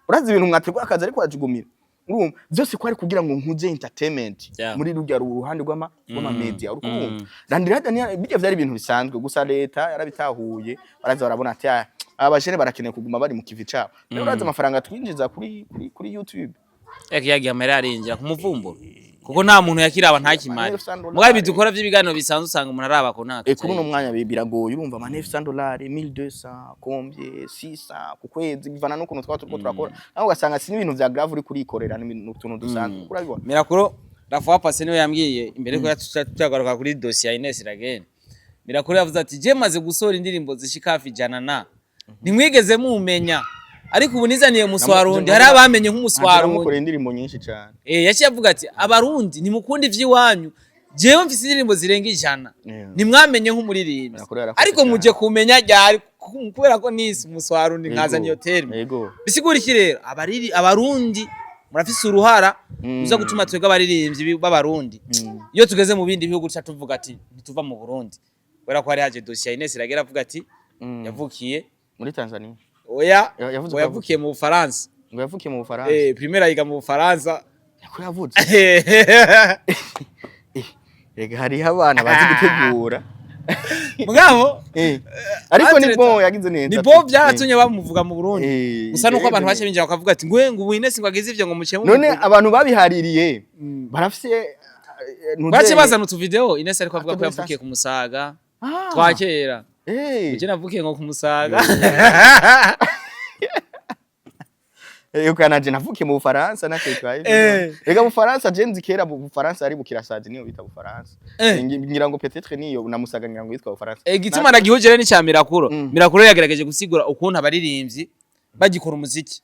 urazi ibintu mwategwa akaza ariko arajugumira urumva byose ko ari kugira ngo nkuje entertainment muri rujya ruhande rw'ama media urukumva Landry hada bijya byari ibintu bisanzwe gusa leta yarabitahuye baraza barabona ati abajene barakeneye kuguma bari mu kivi cabo rero uraza amafaranga twinjiza kuri YouTube yagiye amera arinjira ku muvumburo kuko nta muntu yakiraba ntakimari mugabe bidukora by'ibiganiro bisanzwe usanga umuntu araba ko naka kuri no mwanya biragoye urumva ama $900 $1200 combien 600 ku kwezi bivana no kuntu turiko turakora naho ugasanga si ibintu vya grave uri kurikorera n'utuntu dusanzwe kurabibona Mirakuro Rafa Pase niwe yambwiye imbere ko yatagaruka kuri dossier ya Ines Iragene Mirakuro yavuze ati je maze gusora indirimbo zishika hafi jana na nimwigeze mumenya ariko ubu nizaniye muswarundi hari abamenye nk'umuswarundi mukore indirimbo nyinshi cyane yaciye avuga ati abarundi nimukunda ivy'iwanyu jewe mfise indirimbo zirenga ijana nimwamenye nk'umuririmbi ariko muje kumenya ryari kubera ko nisi muswarundi nkazaniye hotel bisigura iki rero abarundi murafise uruhara uza gutuma twega abaririmbyi b'abarundi iyo tugeze mu bindi bihugu cyacu tuvuga ati ntituva mu Burundi kubera ko hari haje dossier Ines Iragera avuga ati yavukiye muri Tanzania oya yavukiye mu Bufaransa ngo yavukiye mu Bufaransa primera yiga mu Bufaransa yako yavutse rega hari abana bazi gutegura mugabo ariko ni bon yagize neza ni bon byaratunye bamuvuga mu Burundi gusa nuko abantu bace binjira bakavuga ati ngo ubu Ines ngo agize ivyo ngo muce mu none abantu babihaririye barafise bace bazana utu video Ines ariko avuga ko yavukiye ku Musaga twakera uje navukiye ngo ku Musaga ukanaje navukiye mu Bufaransa nakitwaye rega mu Bufaransa je nzikera mu Bufaransa ari bukirasazi niyo bita Bufaransa ngira ngo peut-être niyo namusaga ngira ngo yitwa Bufaransa igituma nagihuje ni cya Mirakuro Mirakuro yagerageje gusigura ukuntu abaririmbyi bagikora umuziki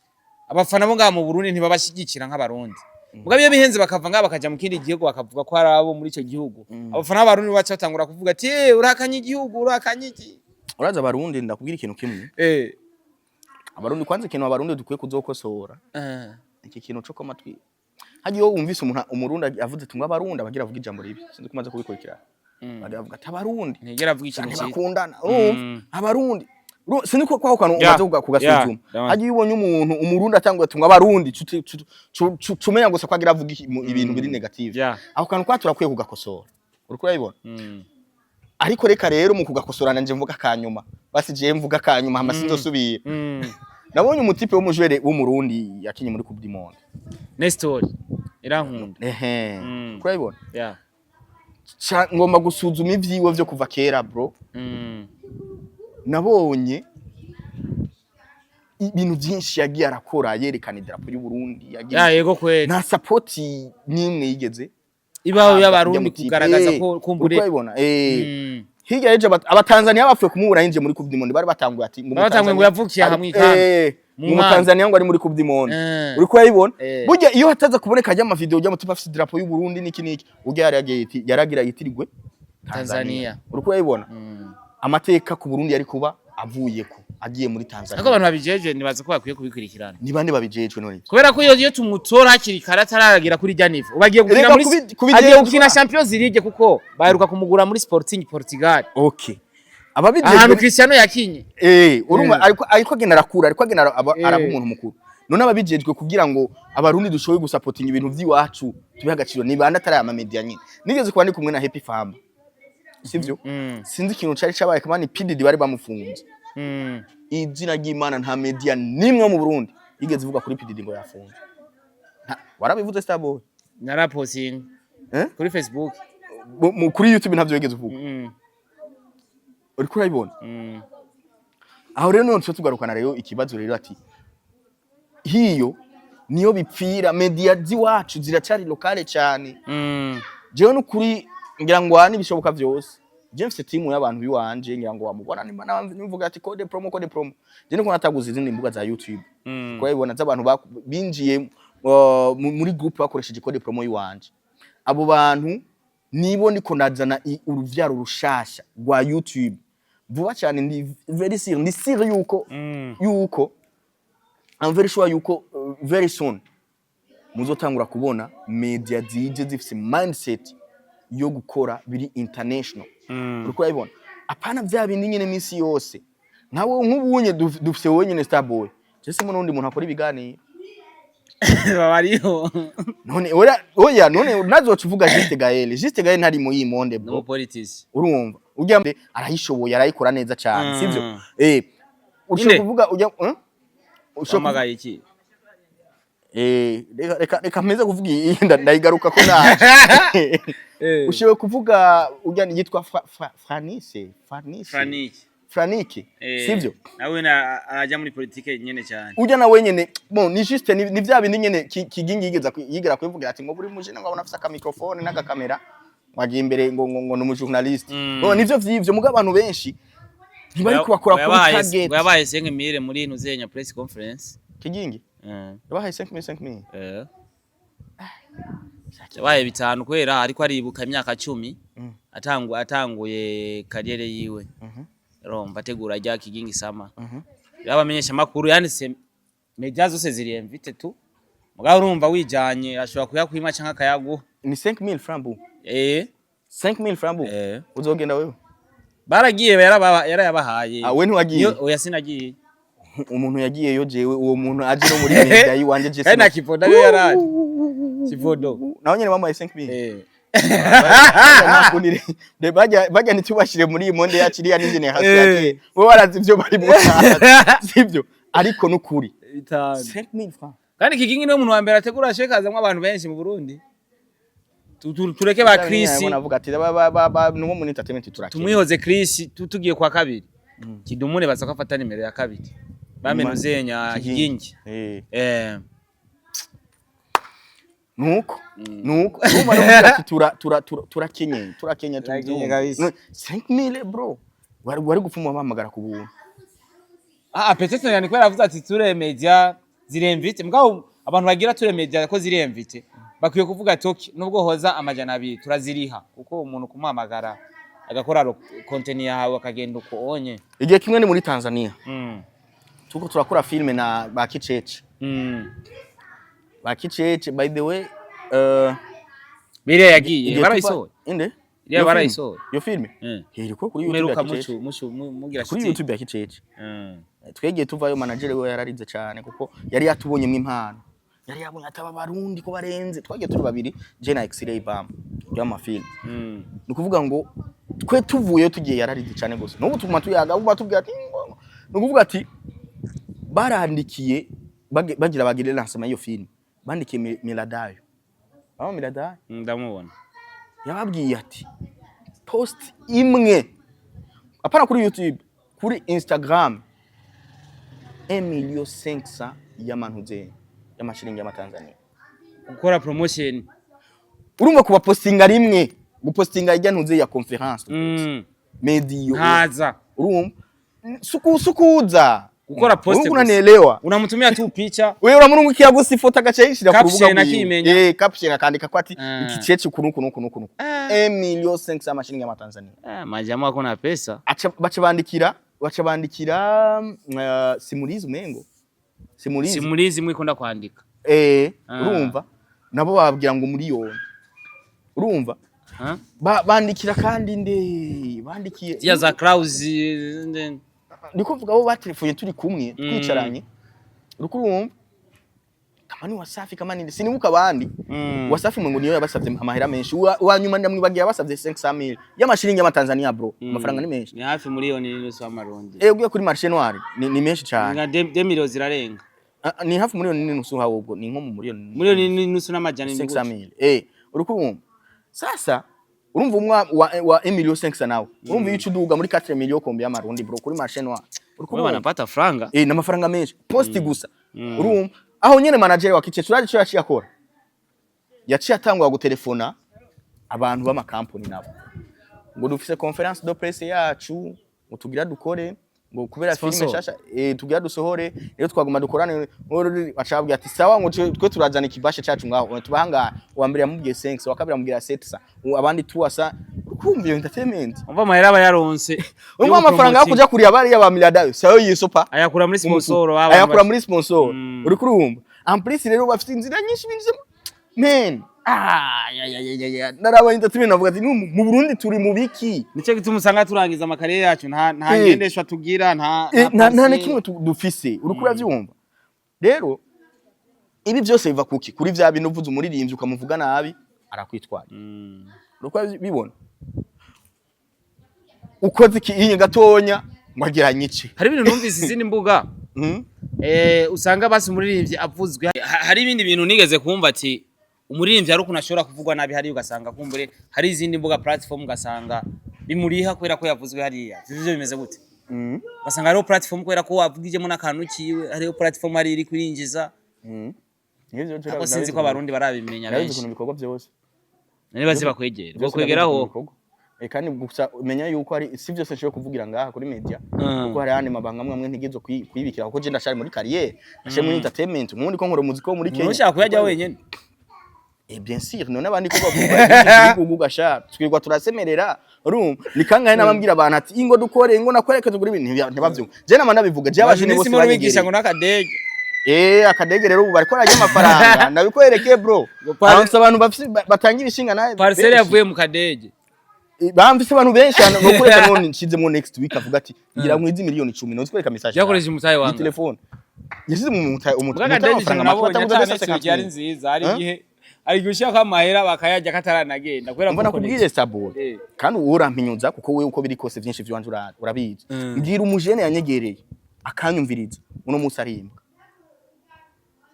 abafana bo ngaha mu Burundi ntibabashigikira nk'abarundi mugabe iyo bihenze bakava ngaha bakaja mu kindi gihugu bakavuga ko ari abo muri ico gihugu abafana b'abarundi baca batangura kuvuga ati urakanye igihugu urakanye iki uraza abarundi ndakubwira ikintu kimwe abarundi kwanza ikintu abarundi dukwiye kuzokosora iki kintu cyo komatwi hagiye wumvise umuntu umurundi avuze tumwe abarundi abagira avuga ijambo ribi sinzi kumaze kubikurikira baravuga ati abarundi ntigera avuga ikintu bakundana abarundi sinzi ko kwaho kantu umaze kugasuzuma hagiye ubonye umuntu umurundi atangwa tumwe abarundi cumenya gusa kwagira avuga ibintu biri negative aho kantu kwaturakwiye kugakosora uriko urabibona ariko reka rero mu kugakosorana nje mvuga kanyuma basi je mvuga kanyuma hama sinzosubira nabonye umutipe w'umujwere w'umurundi yakinye muri Coupe du Monde Nestor irankunda kurabibona ngomba gusuzuma ivyiwe vyo kuva kera bro nabonye ibintu byinshi yagiye arakora yerekana idarapo y'u Burundi yagiye yego kweli na support nimwe yigeze ibaho y'abarundi kugaragaza ko kumbure urabibona hirya yeje abatanzania bapfuye kumubura yinje muri Coupe du Monde bari batanguye ati ngo yavukiye hamwe kandi mu Tanzania ngo ari muri Coupe du Monde uri ko yayibona burya iyo hataza kuboneka ajya ama video ujya mutupa afite drapo y'u Burundi niki urya yaragira yitirigwe Tanzania uri ko yayibona amateka ku Burundi yari kuba avuye ko agiye muri Tanzania ariko abantu babijeje nibaza ko bakwiye kubikurikirana ni bande babijejwe none kubera ko iyo tumutora hakiri kare atararagira kuri Janifu ubagiye gukina Champions League kuko baheruka kumugura muri Sporting Portugal okay ababijejwe ahantu Cristiano yakinye urumva ariko agena arakura ariko agena araba umuntu mukuru none ababijejwe kugira ngo abarundi dushoboye gusupporting ibintu by'iwacu tubiha agaciro ni bande atari ama media nyine nigeze kuba ndi kumwe na Happy Famba sivyo sinzi ikintu cari cabaye kamani PDD bari bamufunze izina ry'Imana nta media nimwe mu Burundi igeze vuga kuri PDD ngo yafunze warabivuze Starboy naraposting kuri Facebook kuri YouTube ntavyo yigeze vuga uri kurayibona aho rero none tugarukana rero ikibazo rero ati hiyo niyo bipfira media ziwacu ziracari lokale cyane jewe no kuri ngira ngo ani bishoboka byose James team y'abantu biwanje ngira ngo wamubona nimvuga ati code promo je niko nataguze izindi mbuga za YouTube ko yibona z'abantu binjiye muri group bakoresheje code promo yiwanje abo bantu nibo niko nazana uruvyaro rushasha rwa YouTube vuba cyane ndi very sure ndi sure yuko I'm very sure yuko very soon muzotangura kubona media zije zifise mindset yo gukora biri international uriko yibona apana bya bindi nyine minsi yose nawe nk'ubunye dufise wenyine Starboy cyese mu nundi muntu akora ibiganiro babariho none oya none nazocuvuga Juste Gaël ntari mu yimonde bro no politics urumva ujya arahishoboye arayikora neza cyane sivyo ushobora kuvuga ujya ushobora iki reka mpeze kuvuga iyi ndayigaruka ko naje ushobora kuvuga ujya yitwa Franike sivyo nawe arajya muri politike nyene cyane ujya na wenyene bon ni juste ni vya bindi nyene kigingi yigera kwivugira ati ngo buri mujene ngo abona afisa ka microphone n'aka kamera wagiye imbere ngo no journalist no nivyo vyivyo muga abantu benshi ntibari kubakora kuri target yabaye 5000 muri nuzenya press conference kigingi yabaye 5000 yabaye bitanu kwera ariko aribuka imyaka 10 atanguye karriere yiwe romba tegura rya kigingi sama yabamenyesha makuru yanditse media zose ziri invite tu muga urumva wijanye ashobora kuyakwima canka kayagu ni 5000 francs 5000 francs uzogenda wewe baragiye yarayabahaye we ntiwagiye oya sinagiye umuntu yagiye yo jewe uwo muntu aje no muri media yiwanje je kana kifoda yo yarari kifodo naho nyene mama 5000 bajya ntitubashire muri iyi monde yakiriya n'ingene hasi yake bo barazi ivyo bari mu sivyo ariko nukuri 5000 francs kandi kigingi no muntu wa mbere ategura shekazamwe abantu benshi mu Burundi tureke ba Chris navuga ati nuwo muri entertainment turakira tumwihoze Chris tugiye kwa kabiri kidumune basaka afata nimero ya kabiri bamenuzenya kigingi nuko urumva ati turakenye 5000 bro wari gupfuma bamagara ku buntu peut-être yani kwera avuze ati ture media ziremvite mugabo abantu bagira ture media ko ziremvite bakwiye kuvuga toki nubwo hoza amajana 2 turaziriha kuko umuntu kumuhamagara agakora content yawe akagenda uko onye igihe kimwe ni muri Tanzania tuko turakora filme na Bakicece Bakicece by the way bire yagiye barayisohoye inde ya barayisohoye yo filme hiriko kuri YouTube meruka mugira kuri YouTube Bakicece twegeye tuvayo manager we yararize cyane kuko yari yatubonyemo impano yari yabonye ataba barundi ko barenze twagiye turi babiri je na X-Ray Bam y'ama film ni kuvuga ngo twe tuvuye tugiye yararize cyane gose n'ubu tuma tuyaga uba tubwira ati ni kuvuga ati barandikiye bagira bagire lancement iyo film bandikiye Miladayo Miladayo ndamubona yababwiye ati post imwe apana kuri YouTube kuri Instagram 1,500,000 y'amantuze y'amashiringi y'amatanzania gukora promotion urumva kuba postinga rimwe gupostinga ijya ntuze ya conference medio haza urumva sukuza gukora post Mungu unanielewa. Unamtumia tu picha. Wewe uramurungukiya gusa ifoto agacayishira ku rubuga rwiwe. Caption akandika ko ati iki cece kunuku. 1,500,000 amashiringi ya Tanzania. Majamaa wako na pesa. Baca bandikira simulizi umengo. Simulizi mwikunda kwandika. Urumva? Nabo bababwira ngo miliyoni. Urumva? Bandikira kandi bandikiye. Tia za Klaus Ndiko vuga abo batelefonye turi kumwe twicaranye. Urumva? Kama ni Wasafi kama ni sinibuka abandi. Wasafi mwe ngo niyo yabasavye amahera menshi. Wanyuma ndamwibagiye abasavye 500,000 y'amashiringi ya Tanzania bro. Amafaranga ni menshi. Ni hafi miliyoni n'usu w'amarundi. Ugiye kuri marché noir ni menshi cyane. Nga 2 miliyoni zirarenga. Ni hafi miliyoni n'usu ahubwo ni nko mu miliyoni n'usu n'amajana 500,000. Urumva? Sasa urumva umwa wa 1,500,000 nawe. Urumva yicu duga muri 4 miliyoni kombe y'amarundi bro kuri marché noir. Wewe wanapata franga? Na mafaranga menshi. Post gusa. Urumva? Aho nyene manager wa Kicheche uraje cyo yaciye akora. Yaciye atangwa gutelefona abantu b'ama company nabo. Ngo dufise conference de presse yacu, utugira dukore, ngo kubera filime shasha tugira dusohore, rero twaguma dukorane bacabwiye ati sawa ngo twe turazana ikibashe cyacu ngaho. Tubahanga wa mbere yamubwiye 5, wa kabiri yamubwiye 7, abandi tuwasa kumva iyo entertainment. Umva mahera aba yaronse. Umva amafaranga yo kuja kuri abari y'aba milliardaire. Sayo yisopa. Ayakura muri sponsor baba. Ayakura muri sponsor. Uri kurumva? Amplisi rero bafite inzira nyinshi binze. Men. Naraba entertainment navuga ati mu Burundi turi mu biki. Nice gituma usanga turangiza amakarere yacu nta ngendeshwa tugira nta nekimwe dufise. Uri kuravyumva? Rero ibi byose biva kuki kuri vya bintu uvuze umuririmbyi ukamuvuga nabi arakwitwara. Uko bibona ukoze iki gatonya mwagira nyici. Hari ibintu numvise izindi mbuga usanga basi umuririmbyi avuzwe. Hari ibindi bintu nigeze kumva ati umuririmbyi ari ukunashobora kuvugwa nabi hari ugasanga kumbure hari izindi mbuga platform ugasanga bimuriha kwera ko yavuzwe hariya. Ivyo bimeze gute? Basanga hariho platform kwera ko wavugijemo n'akantu kiwe, hariho platform ari iri kurinjiza. Nivyo cyo ako sinzi ko abarundi barabimenya benshi. Nabizi bikorwa byose. Nari bazi bakwegera. Bakwegeraho. Kandi gusa umenya yuko ari si byose cyo kuvugira ngaha kuri media. Kuko hari ane mabanga amwe ntigizo kwibikira kuko je ndashari muri carrière, ndashe muri entertainment, umuntu ko nkora muziki wo muri Kenya. Ushaka kuyajya wenyene. Bien sûr, none abandi ko bavuga igihugu gasha twirwa turasemerera. Ni kangahe nabambwira abantu ati ingo dukore ingo nakwerekeza kuri ibintu ntibavyo. Je nama nabivuga je abajene bose babigisha ngo nakadege. Akadege rero ubu bariko arajya amafaranga ndabikwereke bro. Abantu bafite batangira ishinga naye. Parcelle yavuye mu kadege. Bamvise abantu benshi no kureka none nshizemo next week avuga ati ngira nkwizi miliyoni 10 no zikwereka message. Yakoresha umutaye wangu. Telefone. Yasize mu umutaye amafaranga nabonye cyari nziza ari gihe ari gushaka amahera bakayajya kataranagenda kwera mbona kubwire Sabo kandi urampinyuza kuko wewe uko biri kose byinshi byanje urabizi ngira umujene yanyegereye akanyumviriza uno musi arimba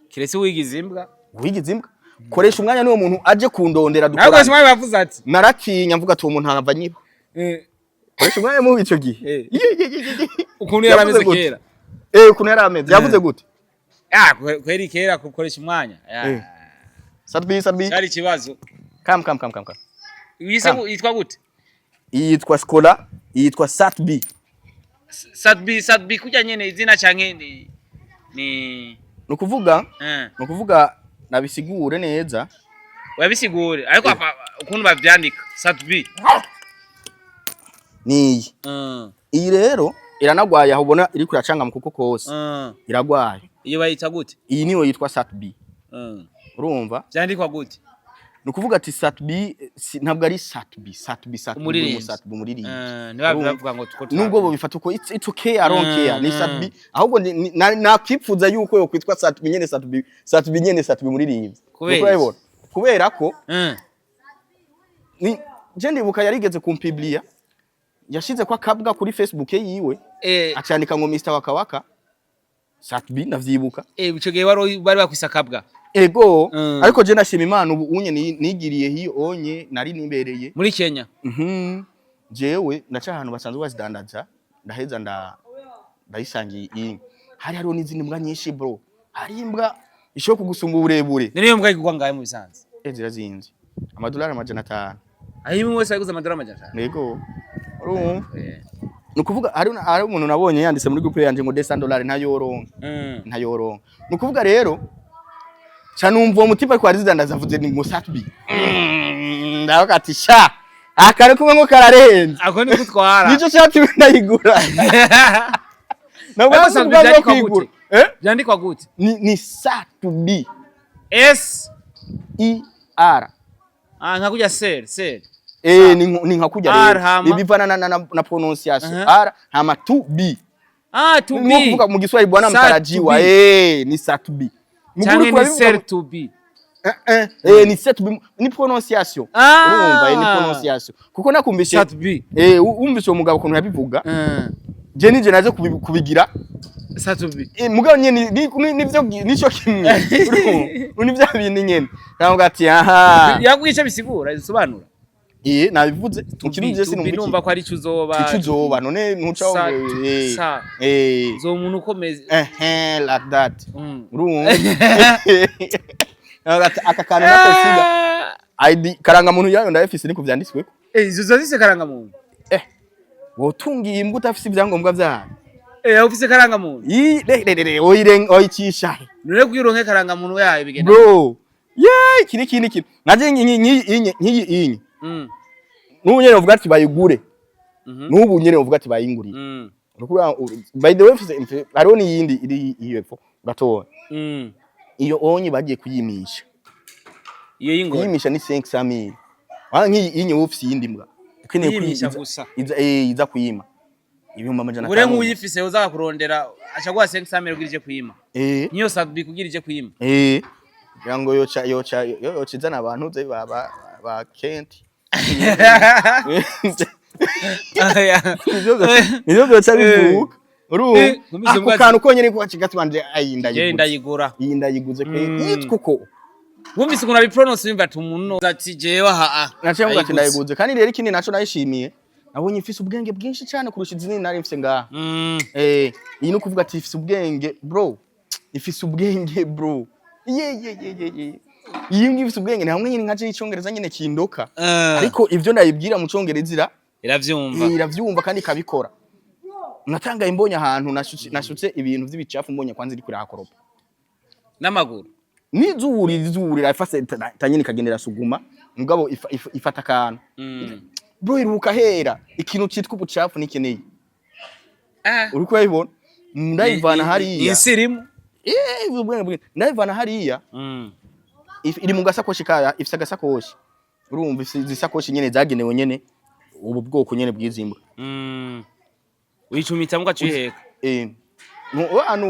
kirese wigize imbwa koresha umwanya niwo muntu aje kundondera dukora ntabwo simwe bavuze ati naratinya mvuga ati uwo muntu ntava nyiba koresha umwanya mu bico gihe ukuntu yarameze kera ukuntu yarameze yavuze gute kweri kera kukoresha umwanya Sadbi cyari kibazo kam yitwa gute yitwa Skola yitwa Sadbi kujya nyene izina canke ni nukuvuga nabisigure neza wabisigure ariko ukuntu bavyandika Sadbi ni iyi rero iranagwaye aho ubona iri kuracanga mu kuko kose iragwaye iyo bayita gute iyi niyo yitwa Sadbi urumva byandikwa gute nukuvuga ati Sadbi ntabwo ari Sadbi muri ntibavuga ngo nubwo bo bifata uko it's okay I don't care ni Sadbi ahubwo nakipfuza yuko yo kwitwa Sadbi nyene Sadbi muri rimwe kubera ko ni je ndibuka yarigeze kumpiblia yashize kwa kabwa kuri Facebook yiwe acandika ngo Mr Wakawaka Sadbi navyibuka ico gihe bari bakwisa kabwa ego ariko je nashima Imana ubu unye nigiriye hiyo onye nari nimbereye muri Kenya jewe ndaca ahantu basanzwe bazidandaza ndaheza ndayisangiye iyi hariho n'izindi mbwa nyinshi bro hari imbwa isho kugusumba uburebure niyo mbwa igwa ngaye mu bisanzwe zirazinze $500 ayi mu wese ayiguza $500 ego urumva nukuvuga hari umuntu nabonye yanditse muri groupe yanje ngo $200 ntayoronka nukuvuga rero canumva uwo mutima kwa Rizanda zavuze ni musatbi ndaho kati sha akare kumwe ngo kararenze ako ni gutwara nico cyati ndayigura nabwo byandikwa kwigura byandikwa gute ni satbi S E R nka kujya ser ni nka kujya rero bivana na pronunciation R hama to be to be ni kuvuga mu Giswahili bwana mtarajiwa ni satbi cyangwa ni ser to be ni set to be ni pronunciation urumva ni pronunciation kuko nakumbishe satbi umbishe umugabo kuntu yabivuga je nije naje kubigira satbi mugabo nyene nivyo nico kimwe uri bya bintu nyene ntabwo ati aha yakwisha bisigura isobanura nabivuze ukirundi je numva ko ari cyuzoba none ntuca zo umuntu ukomeze like that urumva aka kana nakosiga ID karanga muntu yayo ndayefise niko vyanditsweko izo zose karanga muntu wotungiye imbwa utafise ibyangombwa byayo ufise karanga muntu oyicisha none kuyironke karanga muntu yayo bigenda bro kiri naje nkiyi n'ubunyene uvuga ati bayigure n'ubunyene uvuga ati bayinguriye by the way hariho n'iyindi iri iyo epfo uratora iyo onye bagiye kuyimisha iyo y'ingoro kuyimisha ni 500,000 nk'iyi inyo ufise yindi mbwa ukeneye kuyimisha gusa iza kuyima ibihumbi amajana ure nk'uyifise uza kurondera acha gwa 500,000 kugirije kuyima niyo satbi kugirije kuyima yango yoca izana abantu ze ba Kent nivyo byoca bivuka ako kantu konyene ko kigatwanje ndayigura ndayiguze yitwuko wumvise kuna biprononce bimva tumuntu ati jewe naciye ngo ati ndayiguze kandi rero ikindi naco nayishimiye nabonye mfise ubwenge bwinshi cyane kurusha izindi nari mfise ngaha iyi no kuvuga ati ifise ubwenge bro ifise ubwenge bro iyi ngifise ubwenge ni hamwe nyine nkaje icyongereza nyine kindoka ariko ivyo ndayibwira mu cyongereza iravyumva kandi ikabikora natanga imbonye ahantu nashutse ibintu by'ibicafu mbonye kwanza iri kuri hakoropa n'amaguru nizuri rafase tanyine kagendera suguma mugabo ifata kana bro iruka hera ikintu cyitwa ubucafu nikeneye uri kwayibona ndayivana hariya insirimu ndayivana hariya iri mu gasakoshi kaya ifise agasakoshi urumva izisakoshi nyene zagenewe nyene ubu bwoko nyene bwizimbwa wicumita muga ciheka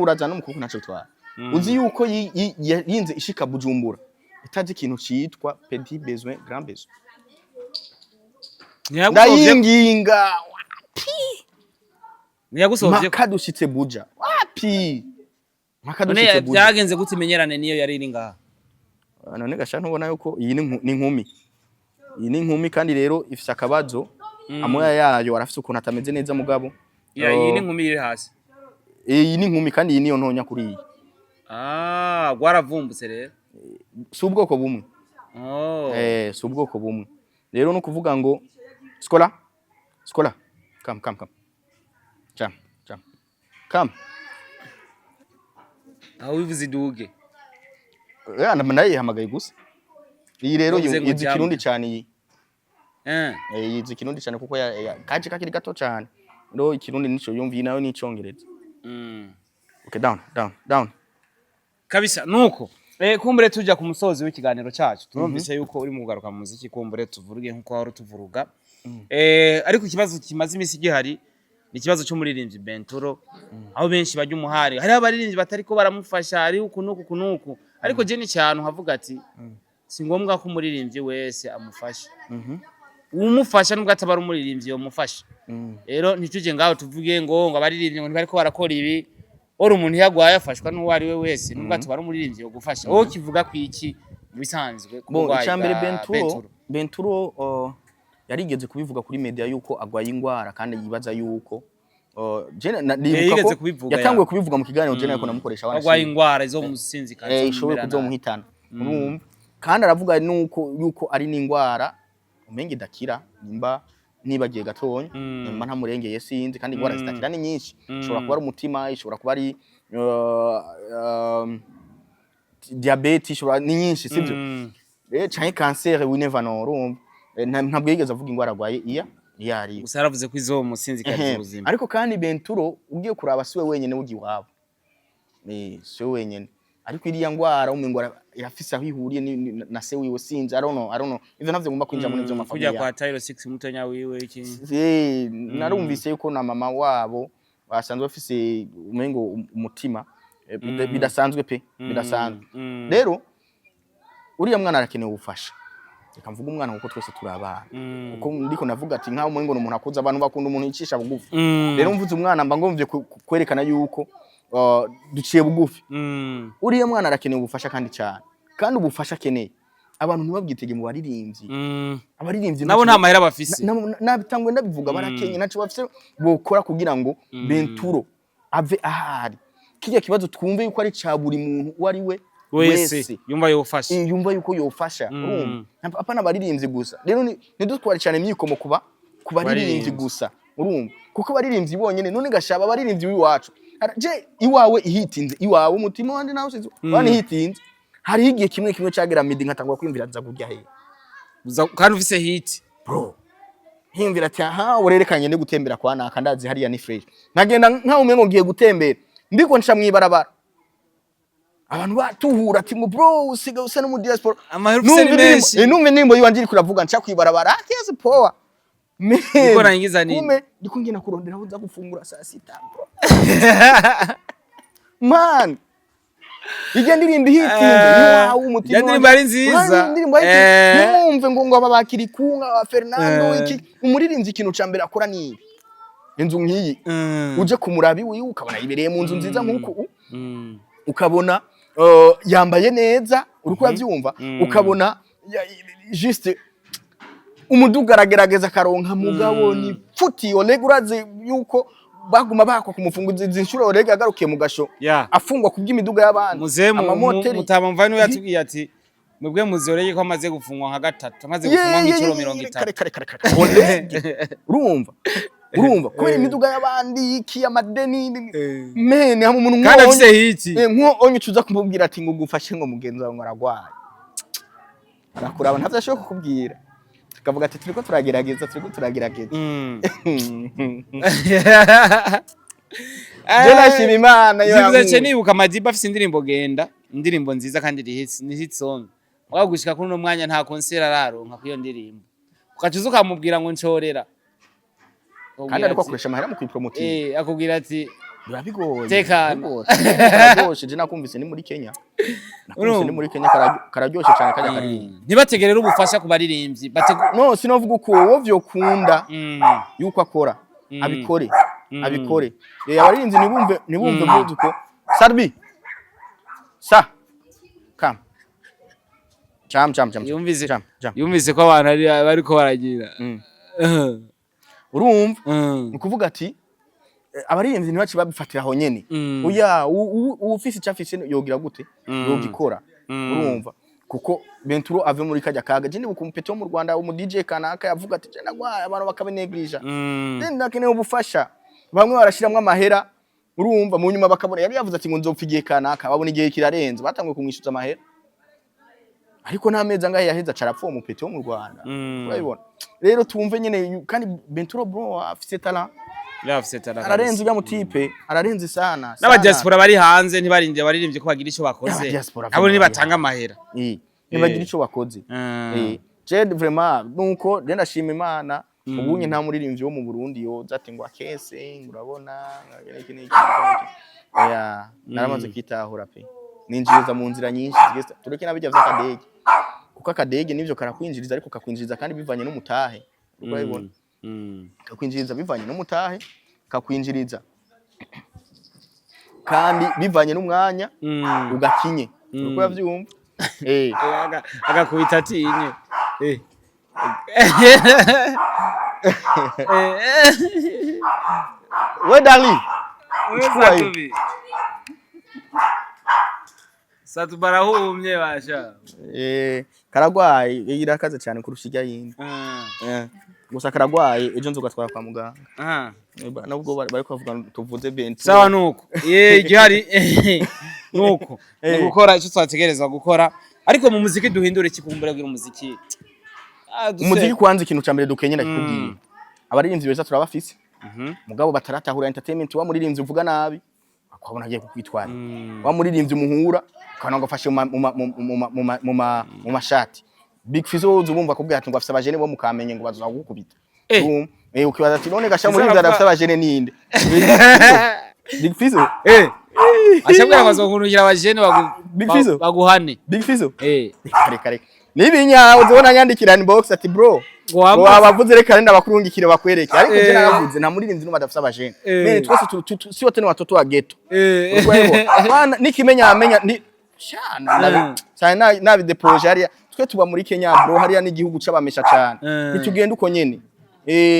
uraza no mukuko naco twara uzi yuko yinze ishika Bujumbura itazi ikintu citwa petit besoin grand besoin ndayinginga wapi ntiyagusovye makadushitse buja wapi makadushitse buja byagenze gute menyerane niyo yari iri ngaha none gasha ntubona yuko iyi ni nkumi kandi rero ifise akabazo amoya yayo arafise ukuntu atameze neza mugabo iyi ni nkumi iri hasi iyi ni nkumi kandi iyi niyo ntonya kuri iyi gwaravumbutse rero si ubwoko bumwe si ubwoko bumwe rero no kuvuga ngo skola come aho wivuze iduge ndayihamagaye gusa iyi rero yizi kirundi cyane iyi yizi kirundi cyane kuko kaje kakiri gato cyane ndo ikirundi nico yumviye nayo n'icyongereza okay down kabisa nuko kumbure tujya ku musozi w'ikiganiro cyacu turumvise yuko uri mu kugaruka mu muziki kumbure tuvuruge nkuko wari tuvuruga ariko ikibazo kimaze imisi gihari ni ikibazo cy'umuririmbyi Benturo aho benshi bajya umuhari hari abaririmbyi batariko baramufasha ari ukunuku ariko je ni cyane havuga ati si ngombwa ko umuririmbyi wese amufasha umufasha nubwo atabara umuririmbyi yo mufasha rero ntituje ngaho tuvuge ngo abaririmbyi ngo ntibariko barakora ibi ora umuntu yagwaye afashwa n'uwo ari we wese nubwo atabara umuririmbyi yo gufasha wowe kivuga kwiki bisanzwe ku cyambere Benturo yarigeze kubivuga kuri media yuko agwaye ingwara kandi yibaza yuko yatanguye kubivuga mu kiganiro je nako namukoresha wana agwaye ingwara izo musinzi kandi ishobora kuzomuhitana kandi aravuga nuko yuko ari n'ingwara umenge dakira nimba nibagiye gatonya mba ntamurengeye sinzi kandi ingwara zitakira ni nyinshi ishobora kuba ari umutima ishobora kuba ari diabete ishobora ni nyinshi sivyo canke cancer we never know urumva ntabwo yigeze avuga ingwara arwaye iyari gusa yaravuze ko izo musinzi kandi ubuzima ariko kandi Benturo ugiye kuraba siwe wenyene ugi wabo siwe wenyene ariko iriya ngwara umengora irafise aho ihuriye na se wiwe sinzi I don't know ivyo navyo ngomba kwinjira muri ivyo mafamilia kujya kwa Tyro 6 mutonya wiwe iki narumvise yuko na mama wabo basanzwe bafise umengo umutima bidasanzwe pe bidasanzwe rero uriya mwana arakeneye ubufasha reka mvuga umwana kuko twese turabana kuko ndiko navuga ati nkaho umengo umuntu akuza abantu bakunda umuntu yicisha bugufi rero mvuze umwana mba ngomvye kwerekana yuko duciye bugufi uriya mwana arakeneye ubufasha kandi cyane kandi ubufasha akeneye abantu ntibabwitege mu baririmbyi abaririmbyi nabo nta mahera bafise nabitangwe ndabivuga barakenye naco bafise bokora kugira ngo Benturo ave ahari kijya kibazo twumve yuko ari ca buri muntu wari we wese yumva yofasha yumva yuko yofasha urumva apana baririmbyi gusa rero ntidutware cyane myikomo kuba baririmbyi gusa urumva kuko baririmbyi bonyene none gashaba baririmbyi wiwacu je iwawe ihitinze iwawe umutima wandi nawe sizo bani hitinze hari igihe kimwe cyagera midi nkatangwa kwimvira nza kurya he kandi ufise hit bro himvira ati aha urerekanye ne gutembera kwa naka ndazi hariya ni fresh nagenda nka umengo ngiye gutembera ndiko nsha mwibarabara abantu batuhura ati ngo bro usiga usa no mu diaspora amahirwe ni menshi numve nimbo yiwanje iri kuravuga nca kwibarabara ati power niko rangiza nini kume ndiko ngena kurondera uza gufungura saa 6 bro man ige ndirimba hitinze iwawe umutima ndirimba ari nziza numve ngo babakiri kunga wa Fernando iki umuririmbyi ikintu cambere akora ni inzu nkiyi uje kumurabi wiwe ukabona ibereye mu nzu nziza nkuko ukabona yambaye neza uriko uravyumva ukabona juste umuduga aragerageza karonka mugabo ni futi oleguraze yuko baguma bakwa kumufunguza zinshuro orega agarukiye mu gasho afungwa kubw'imiduga y'abandi amamoteri mutamamva no yatubwiye ati mubwe muzoreye ko amaze gufungwa nka gatatu amaze gufungwa nk'icuro 50 urumva kubera imiduga y'abandi iki amadeni mene hamwe umuntu kandi afise hiki nko onyicuza kumubwira ati ngo gufashe ngo mugenzi wawe aragwaye arakuraba ntazashobora kukubwira kavuga ati turiko turagerageza Jena shima Imana yo yangu zivuze nibuka Madiba afise indirimbo genda indirimbo nziza kandi ni hit song wagushika kuri no mwanya nta concert araronka kuyo ndirimbo ukacuza ukamubwira ngo ncorera kandi ariko akoresha amahera mu kwipromote akubwira ati birabigoye tekana kararyoshe je nakumvise ni muri Kenya kararyoshe cyane kajya kari ntibategerera ubufasha ku baririmbyi no sinovuga uko wo vyokunda yuko akora abikore abaririmbyi nibumve vuduko Sarbi sa kam jam yumvise ko abantu bariko baragira urumva ukuvuga ati abaririmbyi ntibaci babifatira aho nyene oya ufise cyafise yogira gute yogikora urumva kuko Benturo ave muri kajya kaga je nibuka umupete wo mu Rwanda umu DJ kanaka yavuga ati je nagwaye abantu bakabenegrija ndakeneye ubufasha bamwe barashiramwe amahera urumva mu nyuma bakabona yari yavuze ati ngo nzopfigiye kanaka babona igihe kirarenze batangwe kumwishuza amahera ariko nta meza ngahe yaheza carapfo umupete wo mu Rwanda urabibona rero tumve nyene kandi Benturo bro afise talent ararenze ujya mutipe ararenze sana n'aba diaspora bari hanze ntibarinde baririmbye ko bagira ico bakoze abo ni batanga amahera ntibagira ico bakoze je vraiment nuko je ndashima Imana ubunye nta muririmbyi wo mu Burundi yoza ati ngo akese urabona iki oya naramaze kwitahura pe ninjiriza mu nzira nyinshi tureke nabijya vy'akadege kuko akadege nivyo karakwinjiriza ariko kakwinjiriza kandi bivanye n'umutahe urabibona kakwinjiriza bivanye n'umutahe kakwinjiriza kandi bivanye n'umwanya ugakinye uko yavyumva agakubita atinye we dali Satu barahumye basha karagwaye irakaze cyane kurusha ijya yindi gusa karagwaye ejo nzogatwara kwa muganga aha nabwo bari kuvuga tuvuze 20 sawa nuko igihari nuko ni gukora icyo twategerezwa gukora ariko mu muziki duhindura iki kumbura bwira umuziki umuziki kwanza ikintu cyambere dukenye nakikubwiye abaririmbyi beza turabafise mugabo bataratahura entertainment wa muririmbyi uvuga nabi akabona agiye kukwitwara wa muririmbyi umuhura kana ngafashe mu mashati Big Fizzo uzubumva kubwira ati ngo afise abajene bo mukamenye ngo bazagukubita ukibaza ati none gasha muririmbyi afise abajene ninde Big Fizzo ashabwa bazokunukira abajene baguhane Big Fizzo kare nibinya uzobona nyandikira inbox ati bro wabavuze reka nenda bakurungikire bakwereke ariko je naravuze nta muririmbyi numva dafisa abajene mene twese si wote ni watoto wa ghetto bana nikimenya amenya ni shana cyane nabi de projet hariya twe tuba muri Kenya bro hariya ni igihugu c'abamesha cyane nitugenda uko nyene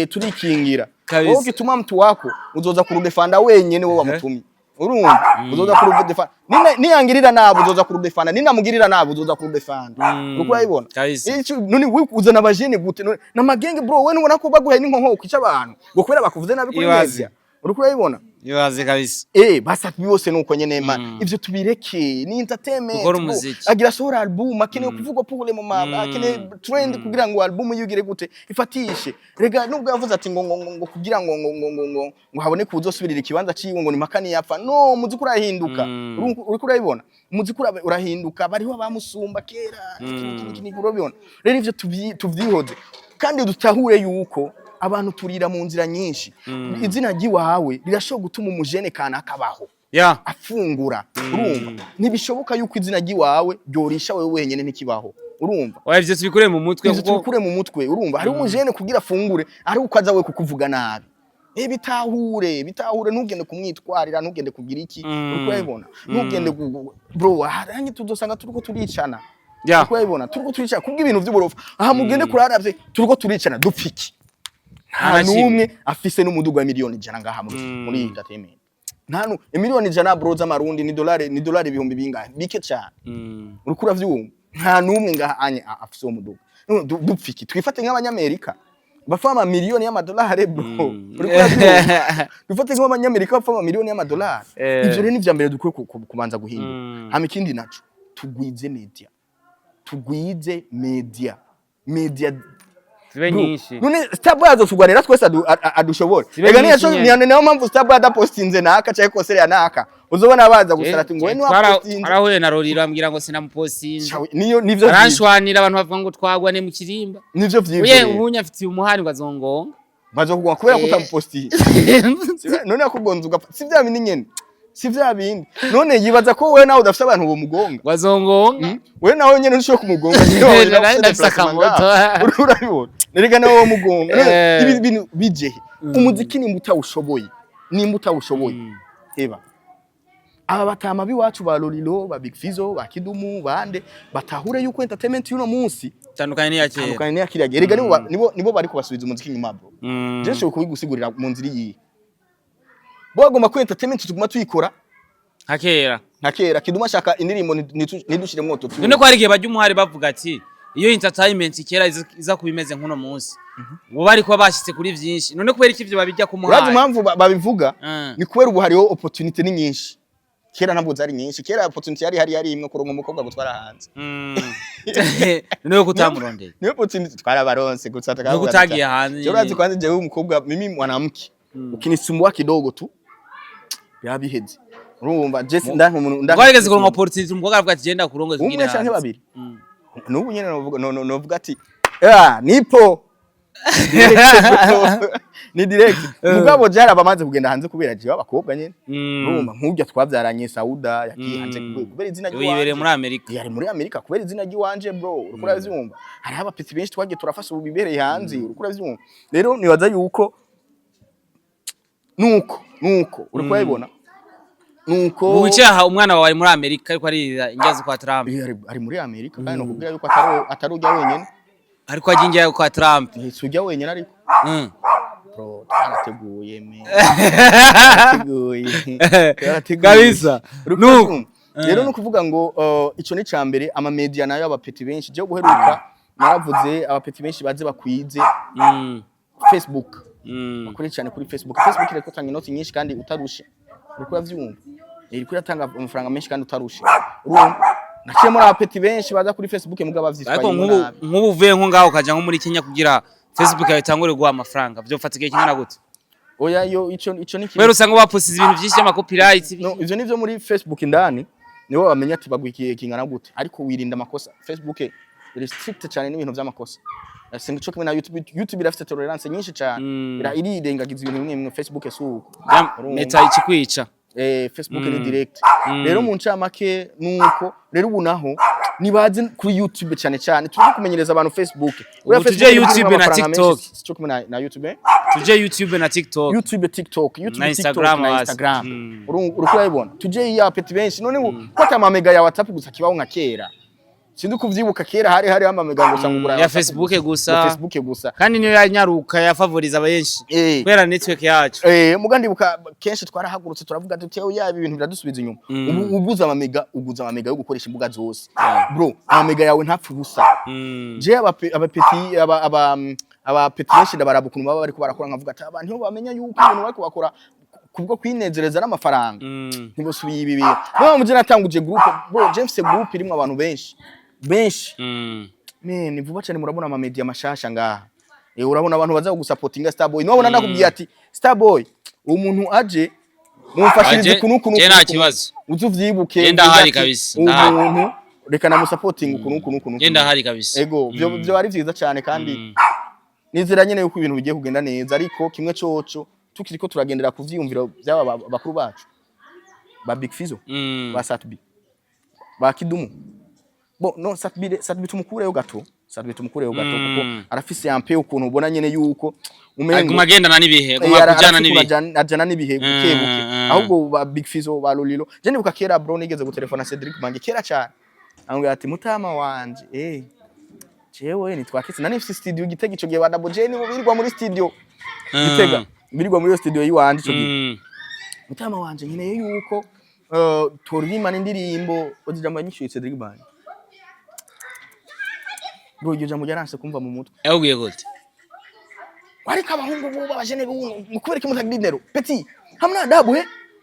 turikingira wowe gituma mtu wako uzoza kurudefanda wenyene wowe wamutumye urumva uzoza kurudefanda niyangirira nabo uzoza kurudefanda ninamugirira nabo uzoza kurudefanda uko urayibona none uzana abajene gute na magenge bro we nubona ko baguhaye n'inkonko kwica abantu ngo kubera bakuvuze nabi kuri media uko urayibona Iwaze kabisa. Basa byose nuko nyene man. Ivyo tubireke ni entertainment. Agira sura album akene kuvugwa pule mu mama akene trend kugira ngo album yugire gute ifatishe. Rega nubwo yavuze ati ngo kugira ngo habone kuzosubirira ikibanza ciwe ngo ni makani yapfa. No muziki urahinduka. Uri kurayibona. Muziki urahinduka bariho abamusumba kera. Iki urabibona. Rero ivyo tuvyihoze. Kandi dutahure yuko abantu turira mu nzira nyinshi izina giwawe rirashoboka gutuma umujene kana akabaho afungura urumva nibishoboka yuko izina giwawe ryorisha wewe wenyene ntikibaho urumva wavye tubikure mu mutwe kuko tubikure mu mutwe urumva hari umujene kugira afungure ari ukaza we kukuvuga nabi bitahure ntugende kumwitwarira ntugende kugira iki uko yabona ntugende bro haranye tudosanga turiko turicana uko yabona turiko turicana kubwo ibintu by'uburofa aha mugende kuraravye turiko turicana dupfiki nta numwe afise n'umuduga wa miliyoni 100 ngaha muri entertainment nta miliyoni 100 bro z'amarundi ni dolari ibihumbi bingahe bike cyane urukura vyumva nta numwe ngaha anye afise umuduga dupfiki twifate nk'abanyamerika bafama miliyoni y'amadolari bro urukura vyumva dufate nk'abanyamerika bafama miliyoni y'amadolari ivyo rero ni vya mbere dukwiye kubanza guhindura hama ikindi naco tugwize media nyinshi none Starboy azosugwanira twese adushobora ega niyo mpamvu Starboy adapostinze naka cyangwa kosere ya naka uzobona baza gusara ati ngo we wapostinze arahuye na Roriro ambwira ngo sinamupostinze nivyo aranshwanira abantu bavuga ngo twagwane mu kirimba nivyo vyivyo uye ubunya afitiye umuhari ngazongonga bazokugwa kubera kutamupostinze none akugonza ugapfa si vya bindi nyene si vya bindi none yibaza ko we nawe udafite abantu bo mugonga bazongonga we nawe nyene ushobora kumugonga ndafite akamoto urabibona nerega nawe wo mugonga ibi bintu bijehe umuziki ni mutawushoboye heba aba batama biwacu ba Lolilo ba Big Fizzo ba Kidumu bande batahure yuko entertainment yuno munsi tandukanye ni yakiriya erega nibo bari kubasubiza umuziki nyuma bro je nshobora kubigusigurira mu nzira iyi bogoma ko entertainment tuguma tuyikora hakera Kiduma shaka indirimbo nidushire mwoto tu none ko hari gihe bajya umuhari bavuga ati iyo entertainment kera iza kubimeze nkuno munsi bo bari ko bashitse kuri vyinshi none kubera iki ivyo babijya ku muhari urazi impamvu babivuga ni kubera ubu hariho opportunity ni nyinshi kera ntabwo zari nyinshi kera opportunity yari imwe kuronka umukobwa gutwara hanze none kutamurondeye niyo opportunity twara baronse gutsata no kutagiye hanze urazi kwanze je umukobwa mimi mwanamke ukinisumbua kidogo tu yabiheze urumva Jesse ndantu umuntu ndageze kuronka opportunity umukobwa avuga ati genda kurongoza ngine umwe canke babiri nubu nyene novuga ati nipo ni direct mugabo jara bamaze kugenda hanze kubera je abakobwa nyene urumva nk'ujya twavyaranye Sauda yakiye hanze kubera izina ry'uwanje yibere muri Amerika yari muri Amerika kubera izina ry'uwanje bro urukura vyumva hari abapiti benshi twagiye turafasha ubu bibereye hanze urukura vyumva rero nibaza yuko nuko urukura ibona nuko uwicaha umwana wawe muri Amerika ariko ari ingazi kwa Trump ari muri Amerika kandi no kubwira yuko atarujya wenyene ariko agingiye kwa Trump sujya wenyene ariko bro twarateguye kabisa nuko rero no kuvuga ngo ico ni cambere ama media nayo abapeti benshi je guheruka naravuze abapeti benshi baze bakwize Facebook bakore cyane kuri Facebook iriko tanga inoti nyinshi kandi utarushe uriko uravyumva iriko iratanga amafaranga menshi kandi utarushe nakiyemo n'abapeti benshi baza kuri Facebook mugabo bavyitwaye ariko nk'ubu uvuye nko ngaho kaja nko muri Kenya kugira Facebook yawe itangure guha amafaranga vyofata igihe kingana gute oya yo ico ni wero usanga baposiza ibintu byinshi y'ama copyright no ivyo nivyo muri Facebook indani niwe bamenya ati bagwikiye kingana gute ariko wirinda amakosa Facebook restrict cyane n'ibintu vy'amakosa singa cyo kumena YouTube irafite tolerance nyinshi cyane irirengagiza ibintu bimwe Facebook suko meta ikikwica Facebook ni direct rero mu ncamake nuko rero ubu naho nibaze kuri YouTube cyane cyane tuje kumenyereza abantu Facebook tuje YouTube na TikTok cyo kumena na YouTube tuje YouTube na TikTok TikTok na Instagram uriko yibona tuje ya peti benshi none ko amamega ya WhatsApp gusa kibaho nka kera sindi kuvyibuka kera hari amamega ngo sangura ya Facebook gusa kandi niyo yanyaruka ya favoriza abenshi kwera network yacu mugandibuka kenshi twarahagurutse turavuga tuti yabi ibintu biradusubiza inyuma uguza amamega yo gukoresha imbuga zose bro amamega yawe ntapfu gusa je abapeti benshi ndabarabu kuntu baba bariko barakora nkavuga ati abantu bo bamenya yuko ibintu bariko bakora kubwo kwinezereza n'amafaranga ntibosubiye ibi bintu no muje natanguje group bro James group irimo abantu benshi ni vuba cyane murabona ama media mashasha ngaha urabona abantu baza gusupportinga Starboy nubona ndakubwiye ati Starboy umuntu aje mumfashirize kunuku nta kibazo uzuvyibuke genda hari kabisa umuntu reka na musupporting kunuku genda hari kabisa ego byo ari vyiza cyane kandi nizera nyene yuko ibintu bigiye kugenda neza ariko kimwe coco tukiriko turagendera kuvyiyumvira byaba bakuru bacu ba Big Fizzo ba Satbi ba Kidumu bo no Satbi tumukureyo gato kuko arafise ampe ukuntu ubona nyene yuko umengo magenda na nibihe kujana nibihe ajana nibihe bukebuke ahubwo ba Big Fizzo ba Lolilo je nibuka kera bro nigeze gutelefona Cedric Mange kera cyane angira ati mutama wanje jewe nitwakitse nani fisi studio Gitega ico gihe badabo je ni birirwa muri studio Gitega birirwa muri studio yiwanje ico gihe mutama wanje nyine yuko turirimana indirimbo ojijambo nyishuye Cedric Mange bro iryo jambo ryaranse kumva mu mutwe yabwiye gute warika abahungu bo babajene mukubera ki mutagira indero petit hamna dabu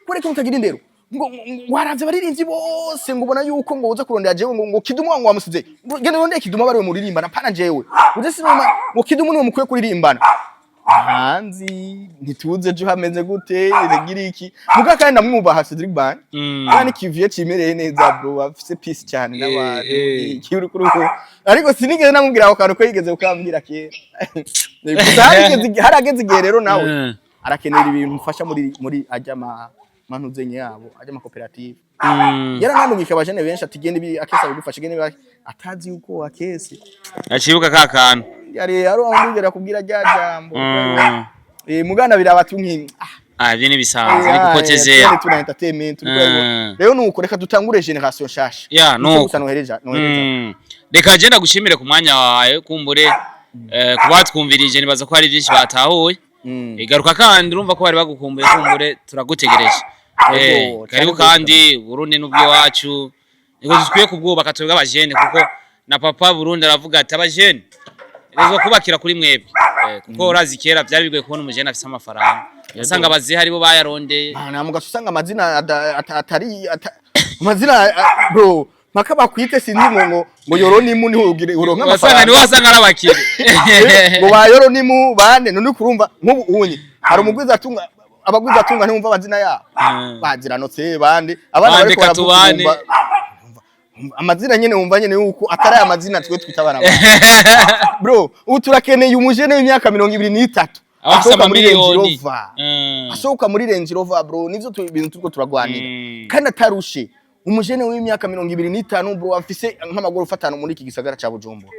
kubera ki mutagira indero ngo waravye baririnzi bose ngo ubona yuko ngo uza kurondera jewe ngo Kidumu wangu wamusize gende rondeye Kidumu bari muririmbana pana jewe uje sinoma ngo Kidumu niwe mukwiye kuririmbana hanzi ntituze jo hameze gute iregira iki muga kandi ndamwubaha Cedric Ban kandi kiviye cimereye neza bro afise peace cyane n'abantu kiri kuri uko ariko sinigeze namubwira ako kantu ko yigeze ukambwira kera harageze igihe rero nawe arakenera ibintu mfasha muri ajama manuzenye yabo ajama cooperative yaranandungika abajene benshi ati gende bi akesa bigufasha gende atazi uko akese acibuka kakana yari arondugera kubwira rya jambo mugana birabatunki ivyo ni bisanzwe ni kupotezea tuna entertainment rero nuko reka dutangure generation shasha nuko reka je ndagushimire ku mwanya wawe kumbure kubatwumvirije nibaza ko hari byinshi batahuye igaruka kandi urumva ko bari bagukumbuye kumbure turagutegereje karibu kandi Burundi n'ubyo wacu niko dukwiye kubwubaka twebwe abajene kuko na papa Burundi aravuga ati abajene rezo kubakira kuri mwebwe kuko urazi kera byari bigoye kubona umujene afise amafaranga yasanga abazi haribo bayarondeye nta mugasanga amazina atari amazina bro maka bakwite sinzi ngo yoronimu niho ugire uronka amafaranga ni wasanga arabakire ngo bayoronimu bane none kurumva nk'ubu unye hari umugwiza atunga abagwiza atunga ntumva amazina yabo baziranotse bande abana bari ko amazina nyene wumva nyene yuko atari amazina twe twitabana bro ubu turakeneye umujene w'imyaka 23 asohoka muri Range Rover asohoka muri Range Rover bro nivyo ibintu turiko turagwanira kandi atarushe umujene w'imyaka 25 bro afise nk'amagoro ufatana muri iki gisagara ca Bujumbura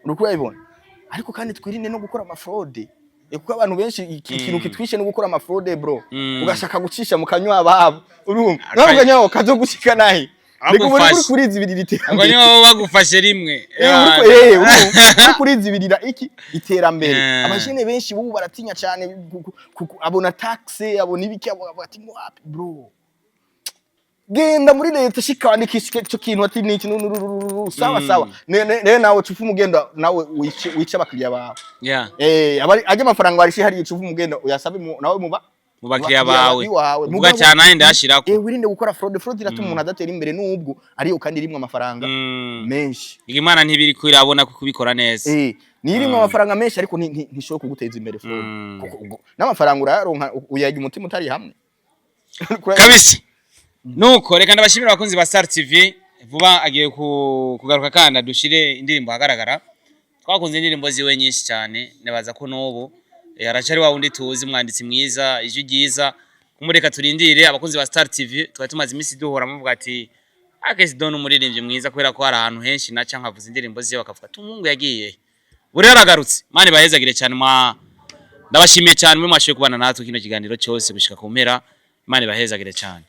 uriko urabibona ariko kandi twirinde no gukora amafraude kuko abantu benshi ikintu kitwishe no gukora amafraude bro ugashaka gucisha mu kanywa ababo urumva ntabwo nyawo kazo gushika nahi Ndiko muri kurizibirira iterambere. Ngo bagufashe rimwe. Uri kurizibirira iki iterambere. Abashene benshi bubu baratinya cyane abona taxe abona ibiki abo bati ngo bro. genda muri leta shikandikisha ico kintu ati ni ikintu sawa sawa nawe cufu umugenda nawe wica abakiriya bawe aje amafaranga warishi hari cufu umugenda uyasabe nawe mu bakiriya bawe muvuga cyane nandi ndashirako wirinde gukora fraud iratuma umuntu adatera imbere n'ubwo ariyo kandi rimwe amafaranga menshi Imana ntibiri ko irabona ko kubikora neza nirimwe amafaranga menshi ariko ntishobora kuguteza imbere fraud n'amafaranga urayaronka uyaje umutima utari hamwe kabisa nuko reka ndabashimira abakunzi ba Star TV vuba agiye kugaruka kandi dushire indirimbo hagaragara twakunze indirimbo ziwe nyinshi cyane nebaza ko n'ubu yaracari wa wundi tuzi mwanditsi mwiza ijwi ryiza kumureka turindire abakunzi ba Star TV twari tumaze imisi duhora muvuga ati akesi don umuririmbyi mwiza kubera ko hari ahantu henshi naca nkavuza indirimbo ziwe bakavuga tumungu yagiye buri yaragarutse mane bahezagire cyane ndabashimiye cyane muri mwashoye kubana natwe kino kiganiro cyose gushika ku mpera mane bahezagire cyane